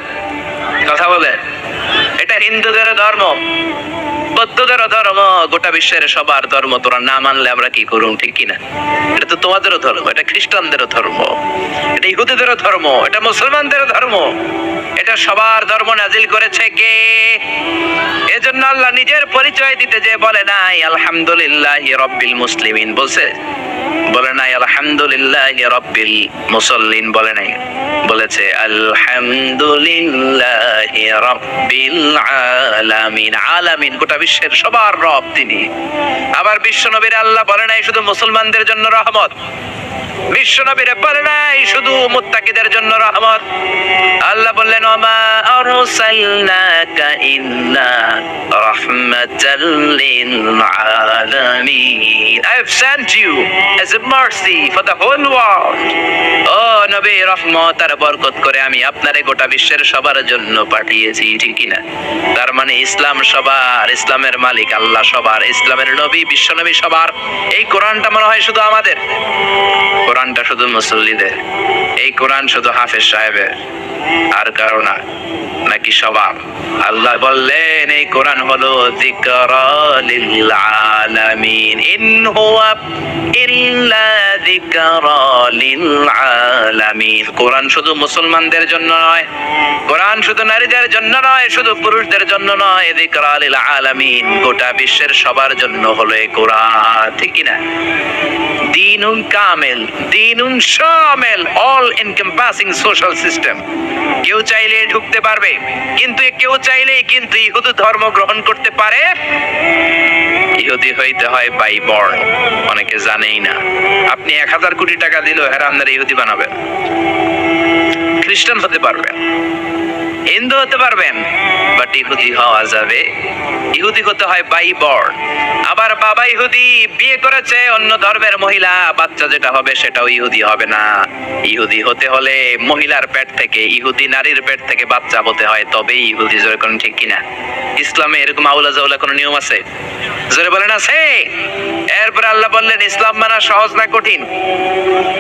S1: কথা বলে এটা হিন্দুদের ধর্ম, বৌদ্ধদের ধর্ম, গোটা বিশ্বের সবার ধর্ম। তোরা না মানলে আমরা কি করুম, ঠিক কিনা? এটা তো তোমাদেরও ধর্ম, এটা খ্রিস্টানদেরও ধর্ম, এটা ইহুদিদেরও ধর্ম, এটা মুসলমানদেরও ধর্ম। এটা সবার ধর্ম নাজিল করেছে কে? এজন্য আল্লাহ নিজের পরিচয় দিতে যে বলে নাই আলহামদুলিল্লাহি রাব্বিল মুসলিমিন, বলছে? বলে নাই আলহামদুলিল্লাহি রাব্বিল মুসাল্লিন, বলে নাই? বলেছে আলহামদুলিল্লাহি রাব্বিল আলামিন। আলামিন গোটা বিশ্বের সবার রব তিনি। আবার বিশ্ব নবীর আল্লাহ বলে নাই শুধু মুসলমানদের জন্য রহমত, বিশ্ব নবীর বলে নাই শুধু মুত্তাকিদের জন্য রহমত। আল্লাহ বললেন, ওমা আরসালনাকা ইল্লা রাহমাতাল লিল আলামিন, I have sent you as a mercy for the whole world. ও নবী, রহমত আর বরকত করে আমি আপনারে গোটা বিশ্বের সবার জন্য পাঠিয়েছি, ঠিক কি না? তার মানে ইসলাম সবার, ইসলামের মালিক আল্লাহ সবার, ইসলামের নবী বিশ্ব নবী সবার। এই কোরআনটা মনে হয় শুধু আমাদের, কোরআনটা শুধু মুসল্লিদের, এই কোরআন শুধু হাফেজ সাহেবের, আর কারো না, নাকি সবার? আল্লাহ বললেন এই কোরআন হলো যিকরা লিল আলামিন, ইন হুয়া ইল্লা যিকরা লিল আলামিন। কোরআন শুধু মুসলমানদের জন্য নয়, কোরআন শুধু নারীদের জন্য নয়, শুধু পুরুষদের জন্য নয়, যিকরা লিল আলামিন, গোটা বিশ্বের সবার জন্য হলো এই কোরআন, ঠিক কি না? দ্বীনুন কামিল, দ্বীনুন শামিল, অল এনকম্পাসিং সোশ্যাল সিস্টেম। কেউ চাইলে ঢুকতে পারবে, কিন্তু কেউ চাইলে কিন্তু ইহুদি ধর্ম গ্রহণ করতে পারে। ইহুদি হইতে হয় বাই বর্ন, অনেকে জানেই না। আপনি 1000 কোটি টাকা দিলেও এরা আপনারা ইহুদি বানাবেন। খ্রিস্টান হতে পারবেন, হিন্দু হতে পারবেন, বাট ইহুদি হওয়া যাবে। ইহুদি হতে হয় বাই বর্ন। আবার বাবা ইহুদি, বিয়ে করেছে অন্য ধর্মের মহিলা, বাচ্চা যেটা হবে সেটাও ইহুদি হবে না। ইহুদি হতে হলে মহিলার পেট থেকে, ইহুদি নারীর পেট থেকে বাচ্চা হতে হয়, তবেই ইহুদি। জোরে কোন ঠিক কিনা? ইসলামে এরকম আউলা জাউলা কোন নিয়ম আছে? জোরে বলেন আছে? এরপর আল্লাহ বললেন ইসলাম মানা সহজ না কঠিন?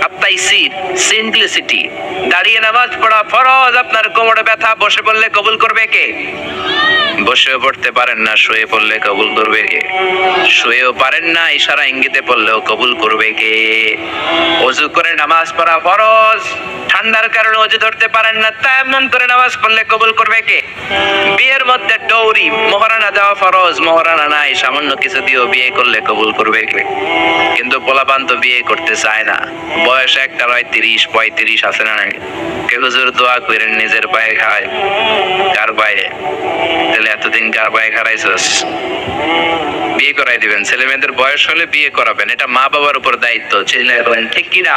S1: আত-তাইসির, সিম্পলিসিটি। দাঁড়িয়ে নামাজ পড়া ফরজ, আপনার কোমরে ব্যথা, বসে পড়লে কবুল করবে কে? বসেও পড়তে পারেন না, শুয়ে পড়লে কবুল করবে কে? শুয়েও পারেন না, ইশারা ইঙ্গিতে পড়লেও কবুল করবে কে? ওযু করে নামাজ পড়া ফরজ, ঠান্ডার কারণে ওযু ধরতে পারেন না, তায়াম্মুম করে নামাজ পড়লে কবুল করবে কে? বিয়ের মধ্যে ডৌরি, মোহরানা দেওয়া ফরজ, মোহরানা নাই, সামান্য কিছু দিয়েও বিয়ে করলে কবুল করবে কে? কিন্তু পোলাপান তো বিয়ে করতে চায় না, বয়স একটা 30 35 আছে না, কেউ হুজুর দোয়া করেন নিজের পায়ে খায়, কার পায়ে? তাহলে এতদিন কার পায়ে খারাইছস? বিয়ে করাই দিবেন, ছেলে মেয়েদের বয়স হলে বিয়ে করাবেন, এটা মা বাবার উপর দায়িত্ব। ছেলে বলেন ঠিক কিনা?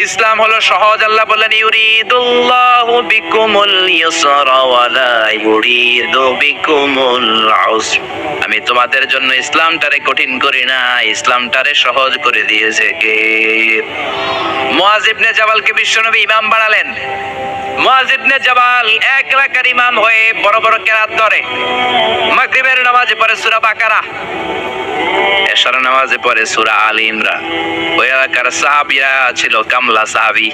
S1: ইসলাম হলো সহজ। আল্লাহ বলেন ইউরিদুল্লাহু বিকুমুল ইউসরা ওয়া লা ইউরিদু বিকুমুল উসর। আমি তোমাদের জন্য ইসলামটারে কঠিন করি না, ইসলামটারে সহজ করে দিয়েছে কে? মুআজ ইবনে জাবালকে বিশ্বনবী ইমাম বানালেন। মুআজ ইবনে জাবাল এক রাকার ইমাম হয়ে বড় বড় কেরাত ধরে। মাগরিবের নামাজে পড়ে সূরা বাকারা, এশার নামাজে পড়ে সূরা আলে ইমরান। ওই এলাকার সাহাবীরা ছিল কামলা সাহাবী,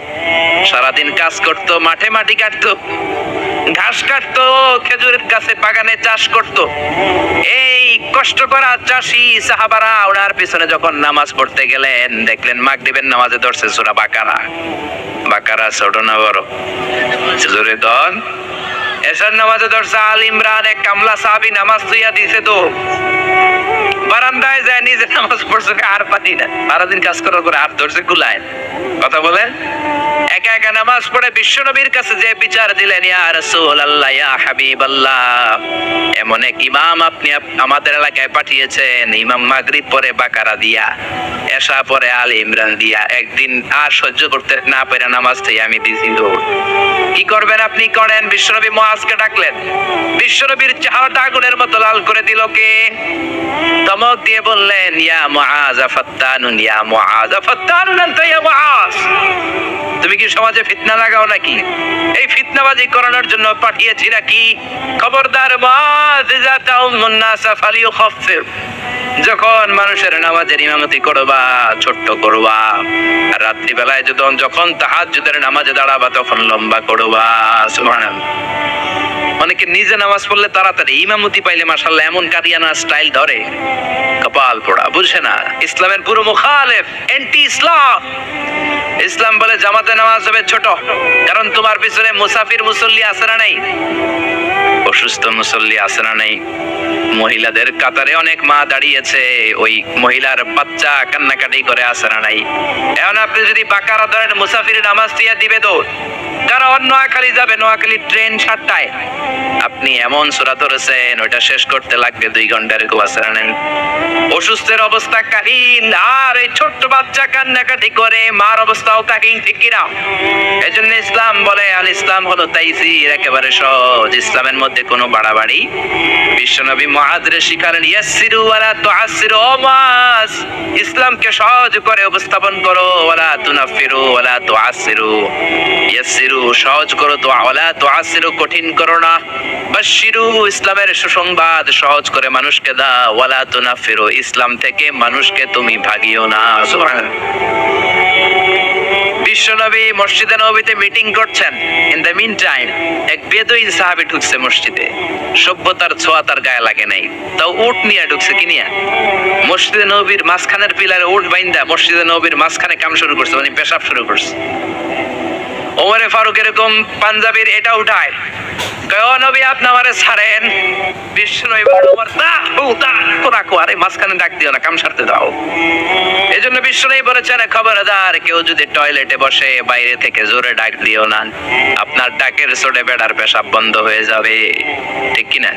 S1: সারাদিন কাজ করত, মাঠে মাটি কাটতো, ঘাস কাটতো, খেজুরের গাছে বাগানে চাষ করত। এই কষ্ট করা চাষী সাহাবারা ওনার পিছনে যখন নামাজ পড়তে গেলেন, দেখলেন মাগরিবের নামাজে ধরছে সূরা বাকারা। বাকারা ছোট না বড়? জোরে দন। এশার নামাজে ধরছে আলে ইমরান। এক কামলা সাহাবী নামাজ তুইয়া দিছে, তো বারান্দায় যায় নিজে নামাজ পড়ছে, আর পারি না, সারাদিন কাজ করার পরে আর ধরছে কুলায়। কথা বলেন। একা একা নামাজ পড়ে বিশ্বনবীর কাছে যে বিচার দিলেন, ইয়া রাসূলুল্লাহ, ইয়া হাবিবাল্লাহ, এমন এক ইমাম আপনি আমাদের এলাকায় পাঠিয়েছেন, ইমাম মাগরিব পরে বাকারা দিয়া, এশা পরে আলে ইমরান দিয়া, একদিন আর সহ্য করতে না পেরে নামাজ থেকে আমি দিছি দৌড়। কি করবেন আপনি? করেন। বিশ্বনবী মুআজকে ডাকলেন। বিশ্বনবীর চেহারাটা আগুনের মতো লাল করে দিল কে? ধমক দিয়ে বললেন, ইয়া মুআজ ফাত্তানুন, ইয়া মুআজ ফাত্তানুন আনতা ইয়া মুআজ। তুমি কি সমাজে ফিতনা লাগাও নাকি? এই ফিতনাবাজি করানোর জন্য পাঠিয়েছি নাকি? খবরদার মুআজ, ইযা তাউমুন নাস ফালিয়ুখাফফির। যখন মানুষের নামাজের ইমামতি করবা, ছোট্ট করবা। রাত্রি বেলায় যখন তাহাজ্জুদের নামাজে দাঁড়াবা, তখন লম্বা করবা। সুবহানাল্লাহ। অনেকে নিজে নামাজ পড়লে তাড়াতাড়ি, ইমামতি পাইলে মাশাআল্লাহ এমন কারিয়ানা স্টাইল ধরে, কপাল পোড়া, বুঝে না। ইসলামের পুরো মুখালেফ, এন্টি ইসলাম। ইসলাম বলে জামাতে নামাজ হবে ছোট, কারণ তোমার পিছনে মুসাফির মুসল্লি আছে না নাই? অসুস্থ মুসল্লি আছে না নাই? মহিলাদের কাতারে অনেক মা দাঁড়িয়েছে, ওই মহিলার বাচ্চা কান্নাকাটি করে আছে না নাই? এখন আপনি যদি বাকারা ধরেন, মুসাফির নামাজ দিয়ে দিবে দৌড়, কারণ নোয়াখালী যাবে, নোয়াখালী ট্রেন 7টায়। আপনি এমন সূরা ধরেছেন, ওইটা শেষ করতে লাগবে 2 ঘন্টা, এরকম আছে না নাই? অসুস্থের অবস্থা কাহিল, আর এই ছোট্ট বাচ্চা কান্নাকাটি করে, মার অবস্থাও কাহিল, ঠিক কিনা? এজন্য ইসলাম বলে, আল ইসলাম হলো তাইসির, একেবারে সহজ। ইসলামের মধ্যে কোনো বাড়াবাড়ি। বিশ্বনবী মুআজরে শিখালেন, ইয়াসসিরু ওয়ালা তুআসসিরু। ও মুআজ, ইসলামকে সহজ করে উপস্থাপন করো, ওয়ালা তুনাফিরু ওয়ালা তুআসসিরু। ইয়াসসিরু সহজ করো, তো ওয়ালা তুআসসিরু কঠিন করো না। বাশশিরু ইসলামের সুসংবাদ সহজ করে মানুষকে দাও, ওয়ালা তুনাফিরু ইসলাম থেকে মানুষকে তুমি ভাগিও না। সুবহানাল্লাহ। বিশ্বনবী মসজিদে নববীতে মিটিং করছেন। ইন দ্য মিন টাইম এক বেদুইন সাহাবী ঢুকছে মসজিদে। সভ্যতার ছোঁয়া তার গায়ে লাগে নাই, তাও উট নিয়ে ঢুকছে। কি নিয়ে? মসজিদে নববীর মাঝখানের পিলারে উট বাইন্দা মসজিদে নববীর মাঝখানে কাম শুরু করছে, মানে পেশাব শুরু করছে। ওমরে ফারুক এরকম পাঞ্জাবির এটা উঠায়, কয় ও নবী আপনি আমারে ছাড়েন। বিশ্বনবী বলেন, ওমর রাখো, আরে মাঝখানে ডাক দিও না, কাম সারতে দাও। এজন্য বিশ্বনবী বলেছেন, খবরদার কেউ যদি টয়লেটে বসে, বাইরে থেকে জোরে ডাক দিও না, আপনার ডাকের চোটে বেড়ার পেশাব বন্ধ হয়ে যাবে। ঠিক কিনা?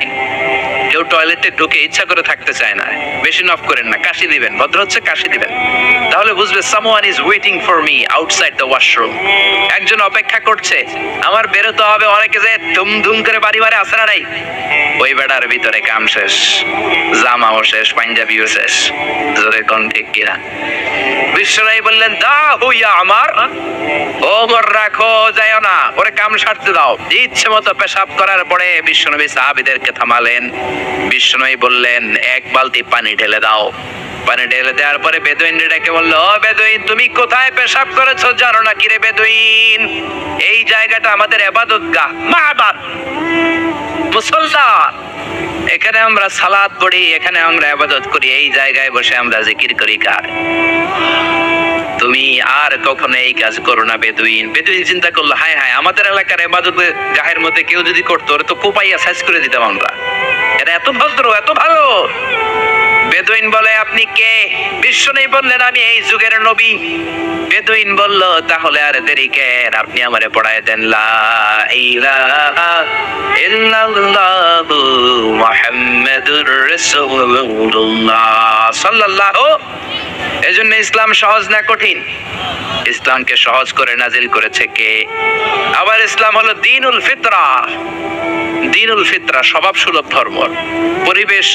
S1: কেউ টয়লেটে ঢুকে ইচ্ছা করে থাকতে চায় না, বেশি নফ করেন না, কাশি দিবেন, ভদ্র হচ্ছে কাশি দিবেন, তাহলে বুঝবে someone is waiting for me outside the washroom। একজন অপেক্ষা করছে, আমার বেরোতে হবে। অনেকে যে ধুম ধুম করে বাড়ি মারে, আসে না নাই? ওই বেড়ার ভিতরে কাম শেষ, জামাও শেষ, পাঞ্জাবিও শেষ। জোরে কোন ঠিক কিনা? বিশ্বনবী বললেন, দাও ইয়া আমার, ওমর রাখো, যাইও না, ওরে কাম সারতে দাও। ইচ্ছে মতো পেশাব করার পরে বিশ্বনবী সাহাবীদেরকে থামালেন। বিশ্বনবী বললেন, 1 বালতি পানি ঢেলে দাও। পানি ঢেলে দেওয়ার পরে বেদুইন ডেকে বললো, ও বেদুইন, তুমি কোথায় পেশাব করেছো জানো না কি রে বেদুইন? এই জায়গাটা আমাদের ইবাদতগাহ, মাবাদ, মুসল্লা, এখানে আমরা সালাত পড়ি, এখানে আমরা ইবাদত করি, এই জায়গায় বসে আমরা জিকির করি কার? তুমি আর কখনো এই কাজ করো না বেদুইন। বেদুইন চিন্তা করলো, হায় হায়, আমাদের এলাকার ইবাদত গাহের মধ্যে কেউ যদি করতো, ওরা তো কোপাইয়া সাইজ করে দিতাম আমরা, এরা এত ভদ্র, এত ভালো। বেদুইন বলে আপনি কে? বিশ্বনবী বললেন আমি এই যুগের নবী। বেদুইন বলল তাহলে আর দেরি কেন, আপনি আমারে পড়ায় দেন লা ইলাহা ইল্লাল্লাহু মুহাম্মাদুর রাসূলুল্লাহ সাল্লাল্লাহু। এজন্য ইসলাম সহজ না কঠিন? ইসলামকে সহজ করে নাজিল করেছে কে? আবার ইসলাম হলো দ্বীনুল ফিতরা। দ্বীনুল ফিতরা স্বভাব সুলভ ধর্ম, পরিবেশ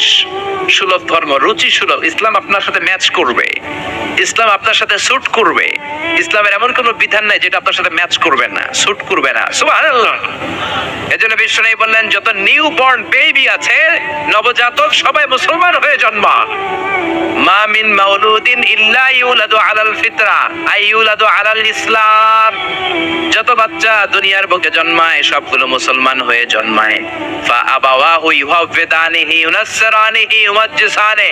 S1: সুলভ ধর্ম, রুচি সুলভ। ইসলাম আপনার সাথে ম্যাচ করবে, ইসলাম আপনার সাথে স্যুট করবে। ইসলামের এমন কোনো বিধান নাই যেটা আপনার সাথে ম্যাচ করবে না, স্যুট করবে না। সুবহানাল্লাহ। এজন্য বিশ্বনবী বললেন যত নিউ বর্ন বেবি আছে, নবজাতক, সবাই মুসলমান হয়ে জন্মা। মা মিন মাউলুদিন ইল্লা ইউলাদু আলাল ফিতরা আই ইউলাদু আলাল ইসলাম। যত বাচ্চা দুনিয়ার বুকে জন্মায় সবগুলো মুসলমান হয়ে জন্মায়। ফা আবাওয়াহু ইউহাওয়িদানিহি ইউনাসসিরানিহি ইউমাজ্জিসানি।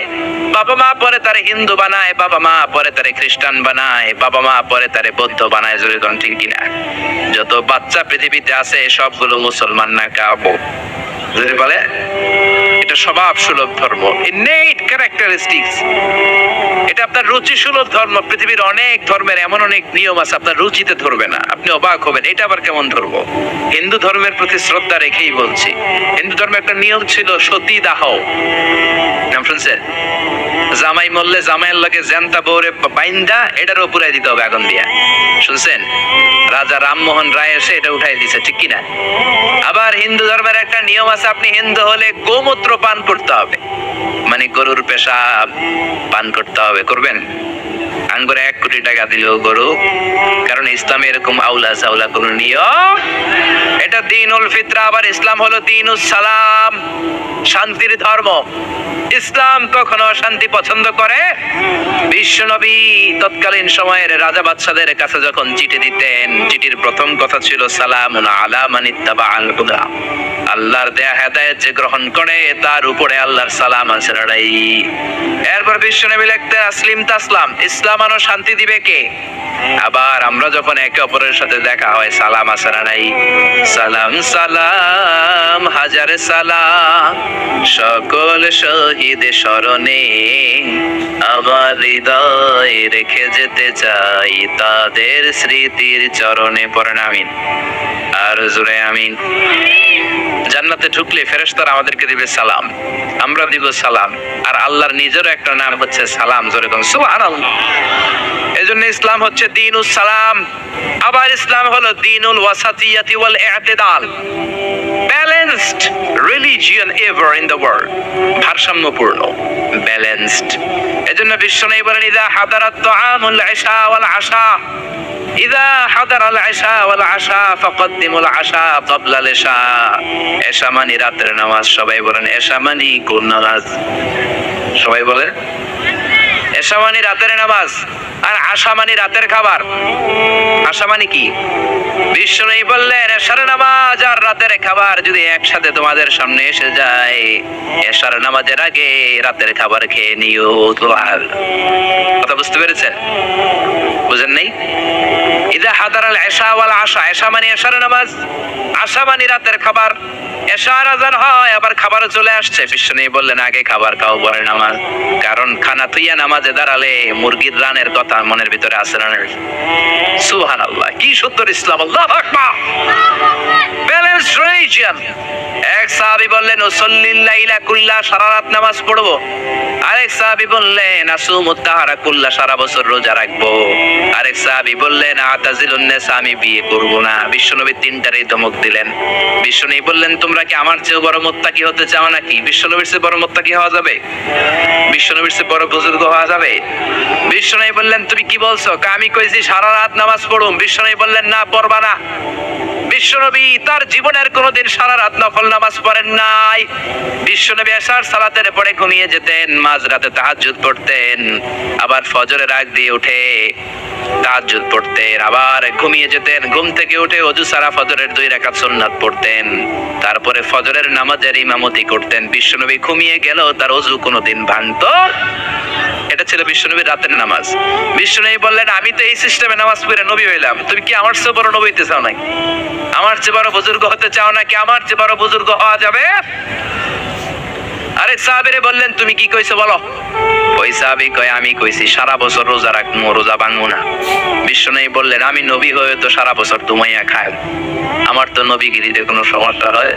S1: বাবা মা পরে তারে হিন্দু বানায়, বাবা মা পরে তারে খ্রিস্টান বানায়, বাবা মা পরে তারে বৌদ্ধ বানায়। জোরে কোন ঠিক কিনা? যত বাচ্চা পৃথিবীতে আছে সবগুলো মুসলমান না কাবো। জোরে বলে। এটা স্বভাব সুলভ ধর্ম, ইননেট ক্যারেক্টারিস্টিক্স। এটা আপনার রুচি সুলভ ধর্ম। পৃথিবীর অনেক ধর্মের এমন অনেক নিয়ম আছে আপনার রুচিতে ধরবে না, আপনি অবাক হবেন এটা আবার কেমন ধরবো। হিন্দু ধর্মের প্রতি শ্রদ্ধা রেখেই বলছি, হিন্দু ধর্মে একটা নিয়ম ছিল সতী দাহ। নাম শুনছেন? জামাই মরলে জামাইয়ের লাগে জ্যান্তা বউরে বাইন্দা এটার উপরে দিতে হবে আগুন দিয়া। শুনছেন? রাজা রামমোহন রায় এসে এটা উঠাই দিছে, ঠিক কিনা? আবার হিন্দু ধর্মের একটা নিয়ম আছে, আপনি হিন্দু হলে গোমূত্র পান করতে হবে, মানে গরুর পেশাব পান করতে হবে। করবেন? আঙ্গুরে 1 কোটি টাকা দিলেও গরু, কারণ ইসলামে এরকম আউলা সাউলা কোন নিয়ম। এটা দ্বীনুল ফিতরা। আবার ইসলাম হলো দ্বীনুস সালাম, শান্তির ধর্ম। ইসলাম কখনো শান্তি পছন্দ করে? বিশ্বনবী তৎকালীন সময়ের রাজা বাদশাদের কাছে যখন চিঠি দিতেন, চিঠির প্রথম কথা ছিল সালামুন আলা মান ইত্তাবাআল হুদা। আল্লাহর দেয়া হেদায়েত যে গ্রহণ করে তার উপরে আল্লাহর সালাম আছে লড়াই। এরপর বিশ্বনবী লিখতেন আসলিম তাসলাম, ইসলাম আনো শান্তি দিবে কে? আবার আমরা যখন একে অপরের সাথে দেখা হয় সালাম আছে না নাই? সালাম সালাম হাজার সালাম সকল শহীদ স্মরণে আমার হৃদয় রেখে যেতে চাই তাদের স্মৃতির চরণে। পড়েন আমিন। আর জোরে আমিন। জান্নাতে ঢুকলে ফেরেশতারা আমাদেরকে দিবে সালাম, আমরা দিব সালাম। আর আল্লাহর নিজেরও একটা নাম হচ্ছে সালাম। জোরে কোন সুবহানাল্লাহ। এজন্য ইসলাম হচ্ছে দ্বীনুস সালাম। আবার ইসলাম হলো দ্বীনুল ওয়াসাতিয়াতি ওয়াল ই'তিদাল, balanced religion ever in the world. ভারসাম্যপূর্ণ, ব্যালেন্সড। এজন্য বিশ্বনবী বলেন ইযা হাদারাত তুআমুল ইশা ওয়াল আশা, ইযা হাদারাল ইশা ওয়াল আশা ফাকদ্দিমুল আশা ক্বাবলাল ইশা। ইশা মানে রাতের নামাজ। সবাই বলেন ইশা মানে কোন নামাজ? সবাই বলেন ইশা মানে রাতের নামাজ, আর আশা মানে রাতের খাবার। আশা মানে কি? বিশ্বনবী বললেন ইশার নামাজ আর রাতের খাবার যদি একসাথে তোমাদের সামনে এসে যায়, ইশার নামাজের আগে রাতের খাবার খেয়ে নিও। কথা বুঝতে পেরেছেন? বুঝেন নাই? ইযা হাদারাল ইশা ওয়াল আশা, ইশা মানে ইশার নামাজ, আশা মানে রাতের খাবার। ইশার আযান হয় আবার খাবার চলে আসছে, বিশ্বনবী বললেন আগে খাবার খাও পরে নামাজ। কারণ খানা থুইয়া নামাজে দাঁড়ালে মুরগির রানের কথা মনের ভিতরে আসে না। সুবহানাল্লাহ, কি সুন্দর ইসলাম! আল্লাহু আকবার। Balanced religion. এক সাহাবী বললেন উসাল্লিল লাইলা কুল্লা, সারা রাত নামাজ পড়বো। আরেক সাহাবী বললেন আসুমুত তাহারা কুল্লা, সারা বছর রোজা রাখবো। আরেক সাহাবী বললেন আতাজিলুন নিসা, আমি বিয়ে করব না। বিশ্বনবী তিনটারই ধমক দিলেন। বিশ্বনবী বললেন তোমরা কি আমার চেয়ে বড় মুত্তাকি হতে চাও নাকি? বিশ্বনবীর চেয়ে বড় মুত্তাকি হওয়া যাবে? বিশ্বনবীর চেয়ে বড় বুজুর্গ হওয়া যাবে? বিশ্বনবী বললেন তুমি কি বলছো? আমি কইছি সারা রাত নামাজ পড়ুম। বিশ্বনবী বললেন না, পড়বা না। বিশ্বনবী তার জীবনের কোনোদিন সারা রাত নফল নামাজ পড়েন নাই। বিশ্বনবী এশার সালাতের পরে ঘুমিয়ে যেতেন, মাঝরাতে তাহাজ্জুদ পড়তেন, আবার ফজরের আগ দিয়ে উঠে তাহাজ্জুদ পড়তেন, আবার ঘুমিয়ে যেতেন। ঘুম থেকে উঠে ওযু সারা ফজরের 2 রাকাত সুন্নাত পড়তেন, তারপরে ফজরের নামাজের ইমামতি করতেন। বিশ্বনবী ঘুমিয়ে গেল, তার ওযু কোনোদিন ভাঙতো। এটা ছিল বিশ্বনবীর রাতের নামাজ। বিশ্বনবী বললেন আমি তো এই সিস্টেমে নামাজ পড়ে নবী হইলাম, তুমি কি আমার চেয়ে বড় নবী হইতে চাও নাকি? আমার চেয়ে বড় বুজুর্গ হতে চাও নাকি? আমার চেয়ে বড় বুজুর্গ হওয়া যাবে? আরেক সাহাবীরে বললেন তুমি কি কইছো বলো। ওই সাহাবী কয় আমি কইছি সারা বছর রোজা রাখবো, রোজা ভাঙবো না। বিশ্বনবী বললেন আমি নবী হয়ে তো সারা বছর তুমাইয়া খাই, আমার তো নবীগিরিতে কোনো সমস্যা হয়?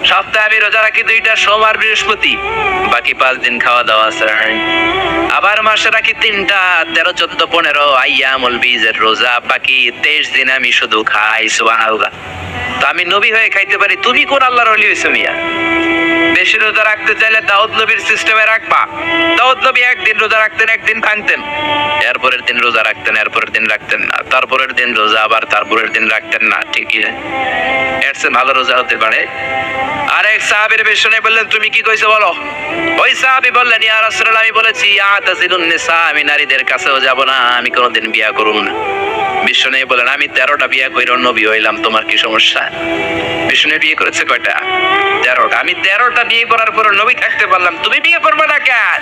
S1: সপ্তাহে আমি রোজা রাখি 2টা, সোমবার বৃহস্পতি, বাকি 5 দিন খাওয়া দাওয়া আছে। আবার মাসে রাখি 3টা, 13, 14, 15 আইয়ামুল বীজের রোজা, বাকি 23 দিন আমি শুধু খাই। সুবহানাল্লাহ। তো আমি নবী হয়ে খাইতে পারি, তুমি কোন আল্লাহর ওলি হইছো মিয়া? বেশি রোজা রাখতে চাইলে দাউদ নবীর সিস্টেমে রাখবা। দাউদ নবী একদিন রোজা রাখতেন, একদিন ভাঙতেন, এরপরের দিন রোজা রাখতেন, এরপরের দিন রাখতেন না, তারপরের দিন রোজা, আবার তারপরের দিন রাখতেন না। ঠিকই এর চেয়ে ভালো রোজা হতে পারে? আরেক সাহাবীর পেছনে বললেন তুমি কি কইছো বলো। ওই সাহাবী বললেন ইয়া রাসূলুল্লাহ আমি বলেছি আতাজিলুন নিসা, আমি নারীদের কাছেও যাব না, আমি কোনোদিন বিয়া করব না। বিশ্বনবী বলেন আমি 13টা বিয়া কইরা নবী হইলাম, তোমার কি সমস্যা? বিশ্বনবী বিয়ে করেছে কয়টা? 13টা। আমি 13টা বিয়ে করার পর নবী থাকতে পারলাম, তুমি বিয়ে করবে না কেন?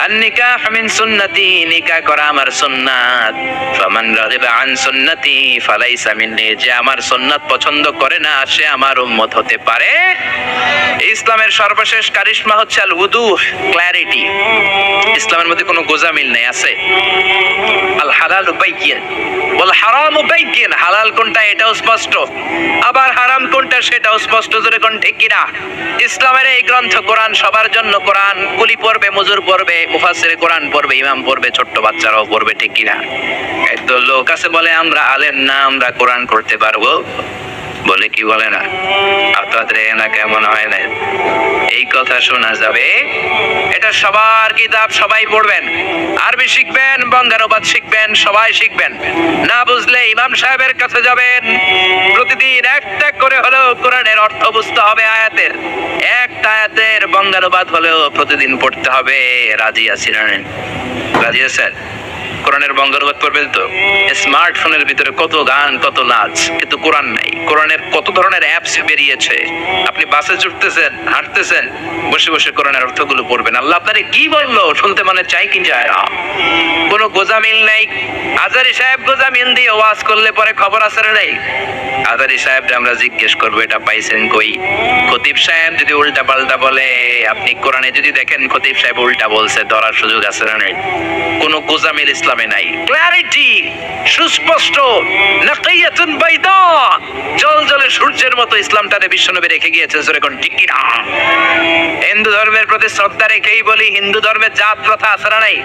S1: আন-নিকাহ মিন সুন্নতি, নিকাহ করা আমার সুন্নাত। ফামান রাগিবা আন সুন্নতি ফালাইসা মিন্নি, যে আমার সুন্নাত পছন্দ করে না সে আমার উম্মত হতে পারে। ইসলামের সর্বশেষ কারিশমা হচ্ছে আল উদুহ, ক্ল্যারিটি। ইসলামের মধ্যে কোনো গোজামিল নেই, আছে আল হালালু বাইয়িন ওয়াল হারামু বাইয়িন। হালাল কোনটা এটাও স্পষ্ট, আবার হারাম কোনটা সেটাও স্পষ্ট। জোরে কোন ঠিক কিনা? ইসলামের এই গ্রন্থ কোরআন, সবার জন্য কোরআন। কুলি পড়বে, মুজুর পড়বে, মুফাসসিরে কোরআন পড়বে, ইমাম পড়বে, ছোট্ট বাচ্চারাও পড়বে, ঠিক কিনা? এত লোক আছে বলে আমরা আলেম না, আমরা কোরআন করতে পারবো বলে, কি বলে না? আপনাদের না কেমন হয় না এই কথা শোনা যাবে? এটা সবার কিতাব, সবাই পড়বেন, আরবি শিখবেন, বঙ্গানুবাদ শিখবেন, সবাই শিখবেন। না বুঝলে ইমাম সাহেবের কাছে যাবেন, প্রতিদিন একটা করে হলেও কোরআনের অর্থ বুঝতে হবে। আয়াতের একটা আয়াতের বঙ্গানুবাদ হলেও প্রতিদিন পড়তে হবে। রাজি আছেন? রাজি আছেন? কোরআনের বঙ্গানুবাদ পড়বেন তো? স্মার্টফোনের ভিতরে কত গান, কত নাচ, কিন্তু কোরআন নাই। কোরআনের কত ধরনের অ্যাপস বেরিয়েছে, আপনি বাসে চড়তেছেন, হাঁটতেছেন, বসে বসে কোরআনের অর্থগুলো পড়বেন। আল্লাহ আপনারে কি বললো শুনতে মানে চাই কি যায় না। কোনো গোজামিল নাই। আজারি সাহেব গোজামিল দিয়ে ওয়াজ করলে পরে খবর আছে না নাই? আজারি সাহেবকে আমরা জিজ্ঞেস করবো এটা পাইছেন কই? খতিব সাহেব যদি উল্টা পাল্টা বলে, আপনি কোরআনে যদি দেখেন খতিব সাহেব উল্টা বলছে, ধরার সুযোগ আছে না নাই? কোনো গোজামিল ইসলামে নাই। ক্ল্যারিটি, সুস্পষ্ট, নাকিয়াতুন বাইদা, জলজলে সূর্যের মতো ইসলামটারে বিশ্বনবী রেখে গিয়েছেন। জোরে কোন ঠিক কি না? হিন্দু ধর্মের প্রতি শ্রদ্ধা রেখেই বলি, হিন্দু ধর্মের জাত প্রথা আছে না নাই?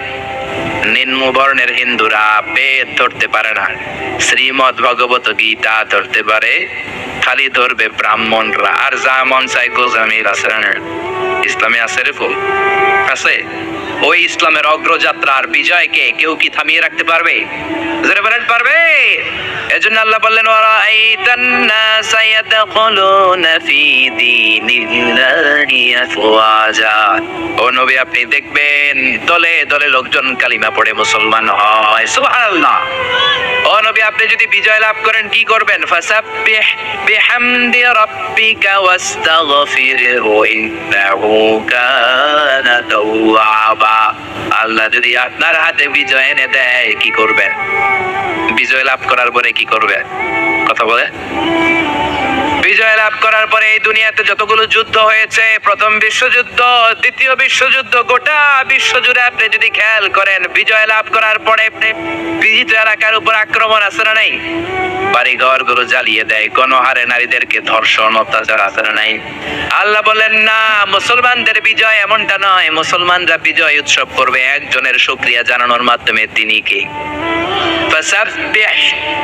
S1: নিম্ন বর্ণের হিন্দুরা বেদ ধরতে পারে না, শ্রীমদ ভগবত গীতা ধরতে পারে, খালি ধরবে ব্রাহ্মণরা। আর যা মন চাই গোজামিল আছে না? ইসলামে আছে রে ফুল আছে। ওই ইসলামের অগ্রযাত্রার বিজয়কে কেউ কি থামিয়ে রাখতে পারবে? যারা বলেন পারবে। এজন্য আল্লাহ বললেন ওয়ারাইতান নাসা ইয়াদখুলুনা ফি দীনিল্লাহি আফওয়াজা। ও নবী আপনি দেখবেন দলে দলে লোকজন কালিমা পড়ে মুসলমান হয়। সুবহানাল্লাহ। ও নবী আপনি যদি বিজয় লাভ করেন কি করবেন? ফাসাব্বিহ বিহামদি রাব্বিকা ওয়াস্তাগফিরহু ইন্নাহু কানা তাওয়াবা। আল্লাহ যদি আপনার হাতে বিজয় এনে দেয় কি করবেন? বিজয় লাভ করার পরে কি করবেন? কথা বলে। বিজয় লাভ করার পরে এই দুনিয়াতে যতগুলো যুদ্ধ হয়েছে, প্রথম বিশ্বযুদ্ধ, দ্বিতীয় বিশ্বযুদ্ধ, গোটা বিশ্বজুড়ে আপনি যদি খেয়াল করেন, বিজয় লাভ করার পরে বিজিত এলাকার উপর আক্রমণ আছে না নাই? বাড়ি ঘর গুলো জ্বালিয়ে দেয়, গণহারে নারীদেরকে ধর্ষণ, অত্যাচার আছে না নাই? আল্লাহ বলেন না, মুসলমানদের বিজয় এমনটা নয়। মুসলমানরা বিজয় উৎসব করবে একজনের শুকরিয়া জানানোর মাধ্যমে, তিনি কে? ফাসাব্বিহ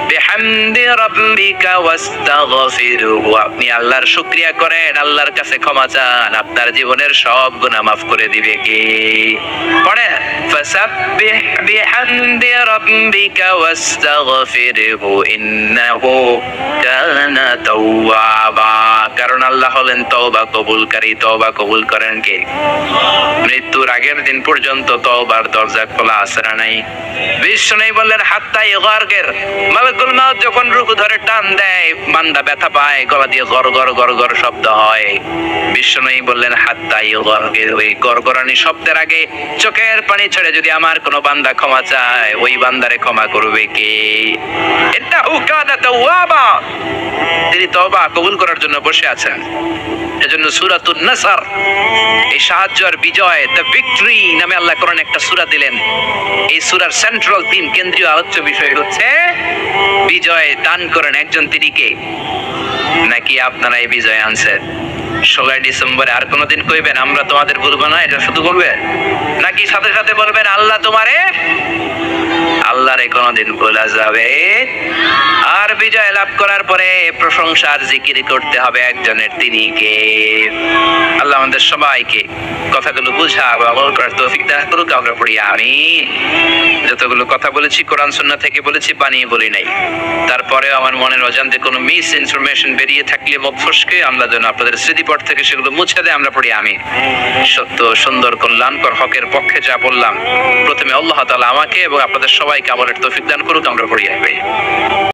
S1: বিহামদি রাব্বিকা ওয়াস্তাগফিরহু। আপনি আল্লাহর শুকরিয়া করেন, আল্লাহর কাছে ক্ষমা চান, আপনার জীবনের সব গুনাহ মাফ করে দিবে কে? পড়ে ফাসাব্বিহ বিহামদি রাব্বিকা ওয়াস্তাগফিরহু ইন্নাহু কানা তাওয়াবা। কারণ আল্লাহ হলেন তওবা কবুলকারী। তওবা কবুল করেন কে? মৃত্যুর আগের দিন পর্যন্ত তওবার দরজা খোলা আছে না নাই? বিষ্ণু বললেন হাত্তা ইগারগের, মালাকুল মউত যখন রূহ ধরে টান দেয়, বান্দা ব্যথা পায়, গলা দিয়ে গর গর গর গর শব্দ হয়। বিষ্ণু বললেন হাত্তা ইগারগের, ওই গরগরানি শব্দের আগে চোখের পানি ছেড়ে যদি আমার কোনো বান্দা ক্ষমা চায়, ওই বান্দারে ক্ষমা করবে কে? ইন্নাহু কানা তাওয়াবা। তিনি তওবা কবুল করার জন্য বসে বসে আছেন। এজন্য সূরাতুন নাসর, এই সাহায্য আর বিজয়, দ্য ভিক্টরি নামে আল্লাহ কোরআনে একটা সূরা দিলেন। এই সূরার সেন্ট্রাল থিম, কেন্দ্রীয় আলোচ্য বিষয় হচ্ছে বিজয় দান করেন একজন, তিনি কে? নাকি আপনারা এই বিজয় আনছেন? 16 ডিসেম্বরে আর কোনদিন কইবেন আমরা তোমাদের ভুলবো না, এটা শুধু বলবেন? নাকি সাথে সাথে বলবেন আল্লাহ তোমারে? আল্লাহরে কোনদিন ভোলা যাবে? আর বিজয় লাভ করার পরে প্রশংসার জিকির করতে হবে একজনের, তিনি কে? আল্লাহ আমাদের সবাইকে কথাগুলো বুঝা আমল করার তৌফিক দান করুক। আমরা পড়ি আমিন। যতগুলো কথা বলেছি কোরআন সুন্নাহ থেকে বলেছি, বানিয়ে বলি নাই। তারপরেও আমার মনের অজান্তে কোনো মিস ইনফরমেশন বেরিয়ে থাকলে মুখ ফসকে আল্লাহ যেন আপনাদের স্মৃতিপট থেকে সেগুলো মুছে দেয়। আমরা পড়ি আমিন। সত্য, সুন্দর, কল্যাণকর, হকের পক্ষে যা বললাম, প্রথমে আল্লাহ তাআলা আমাকে এবং আপনাদের সবাইকে আমলের তৌফিক দান করুক। আমরা পড়ি আমিন।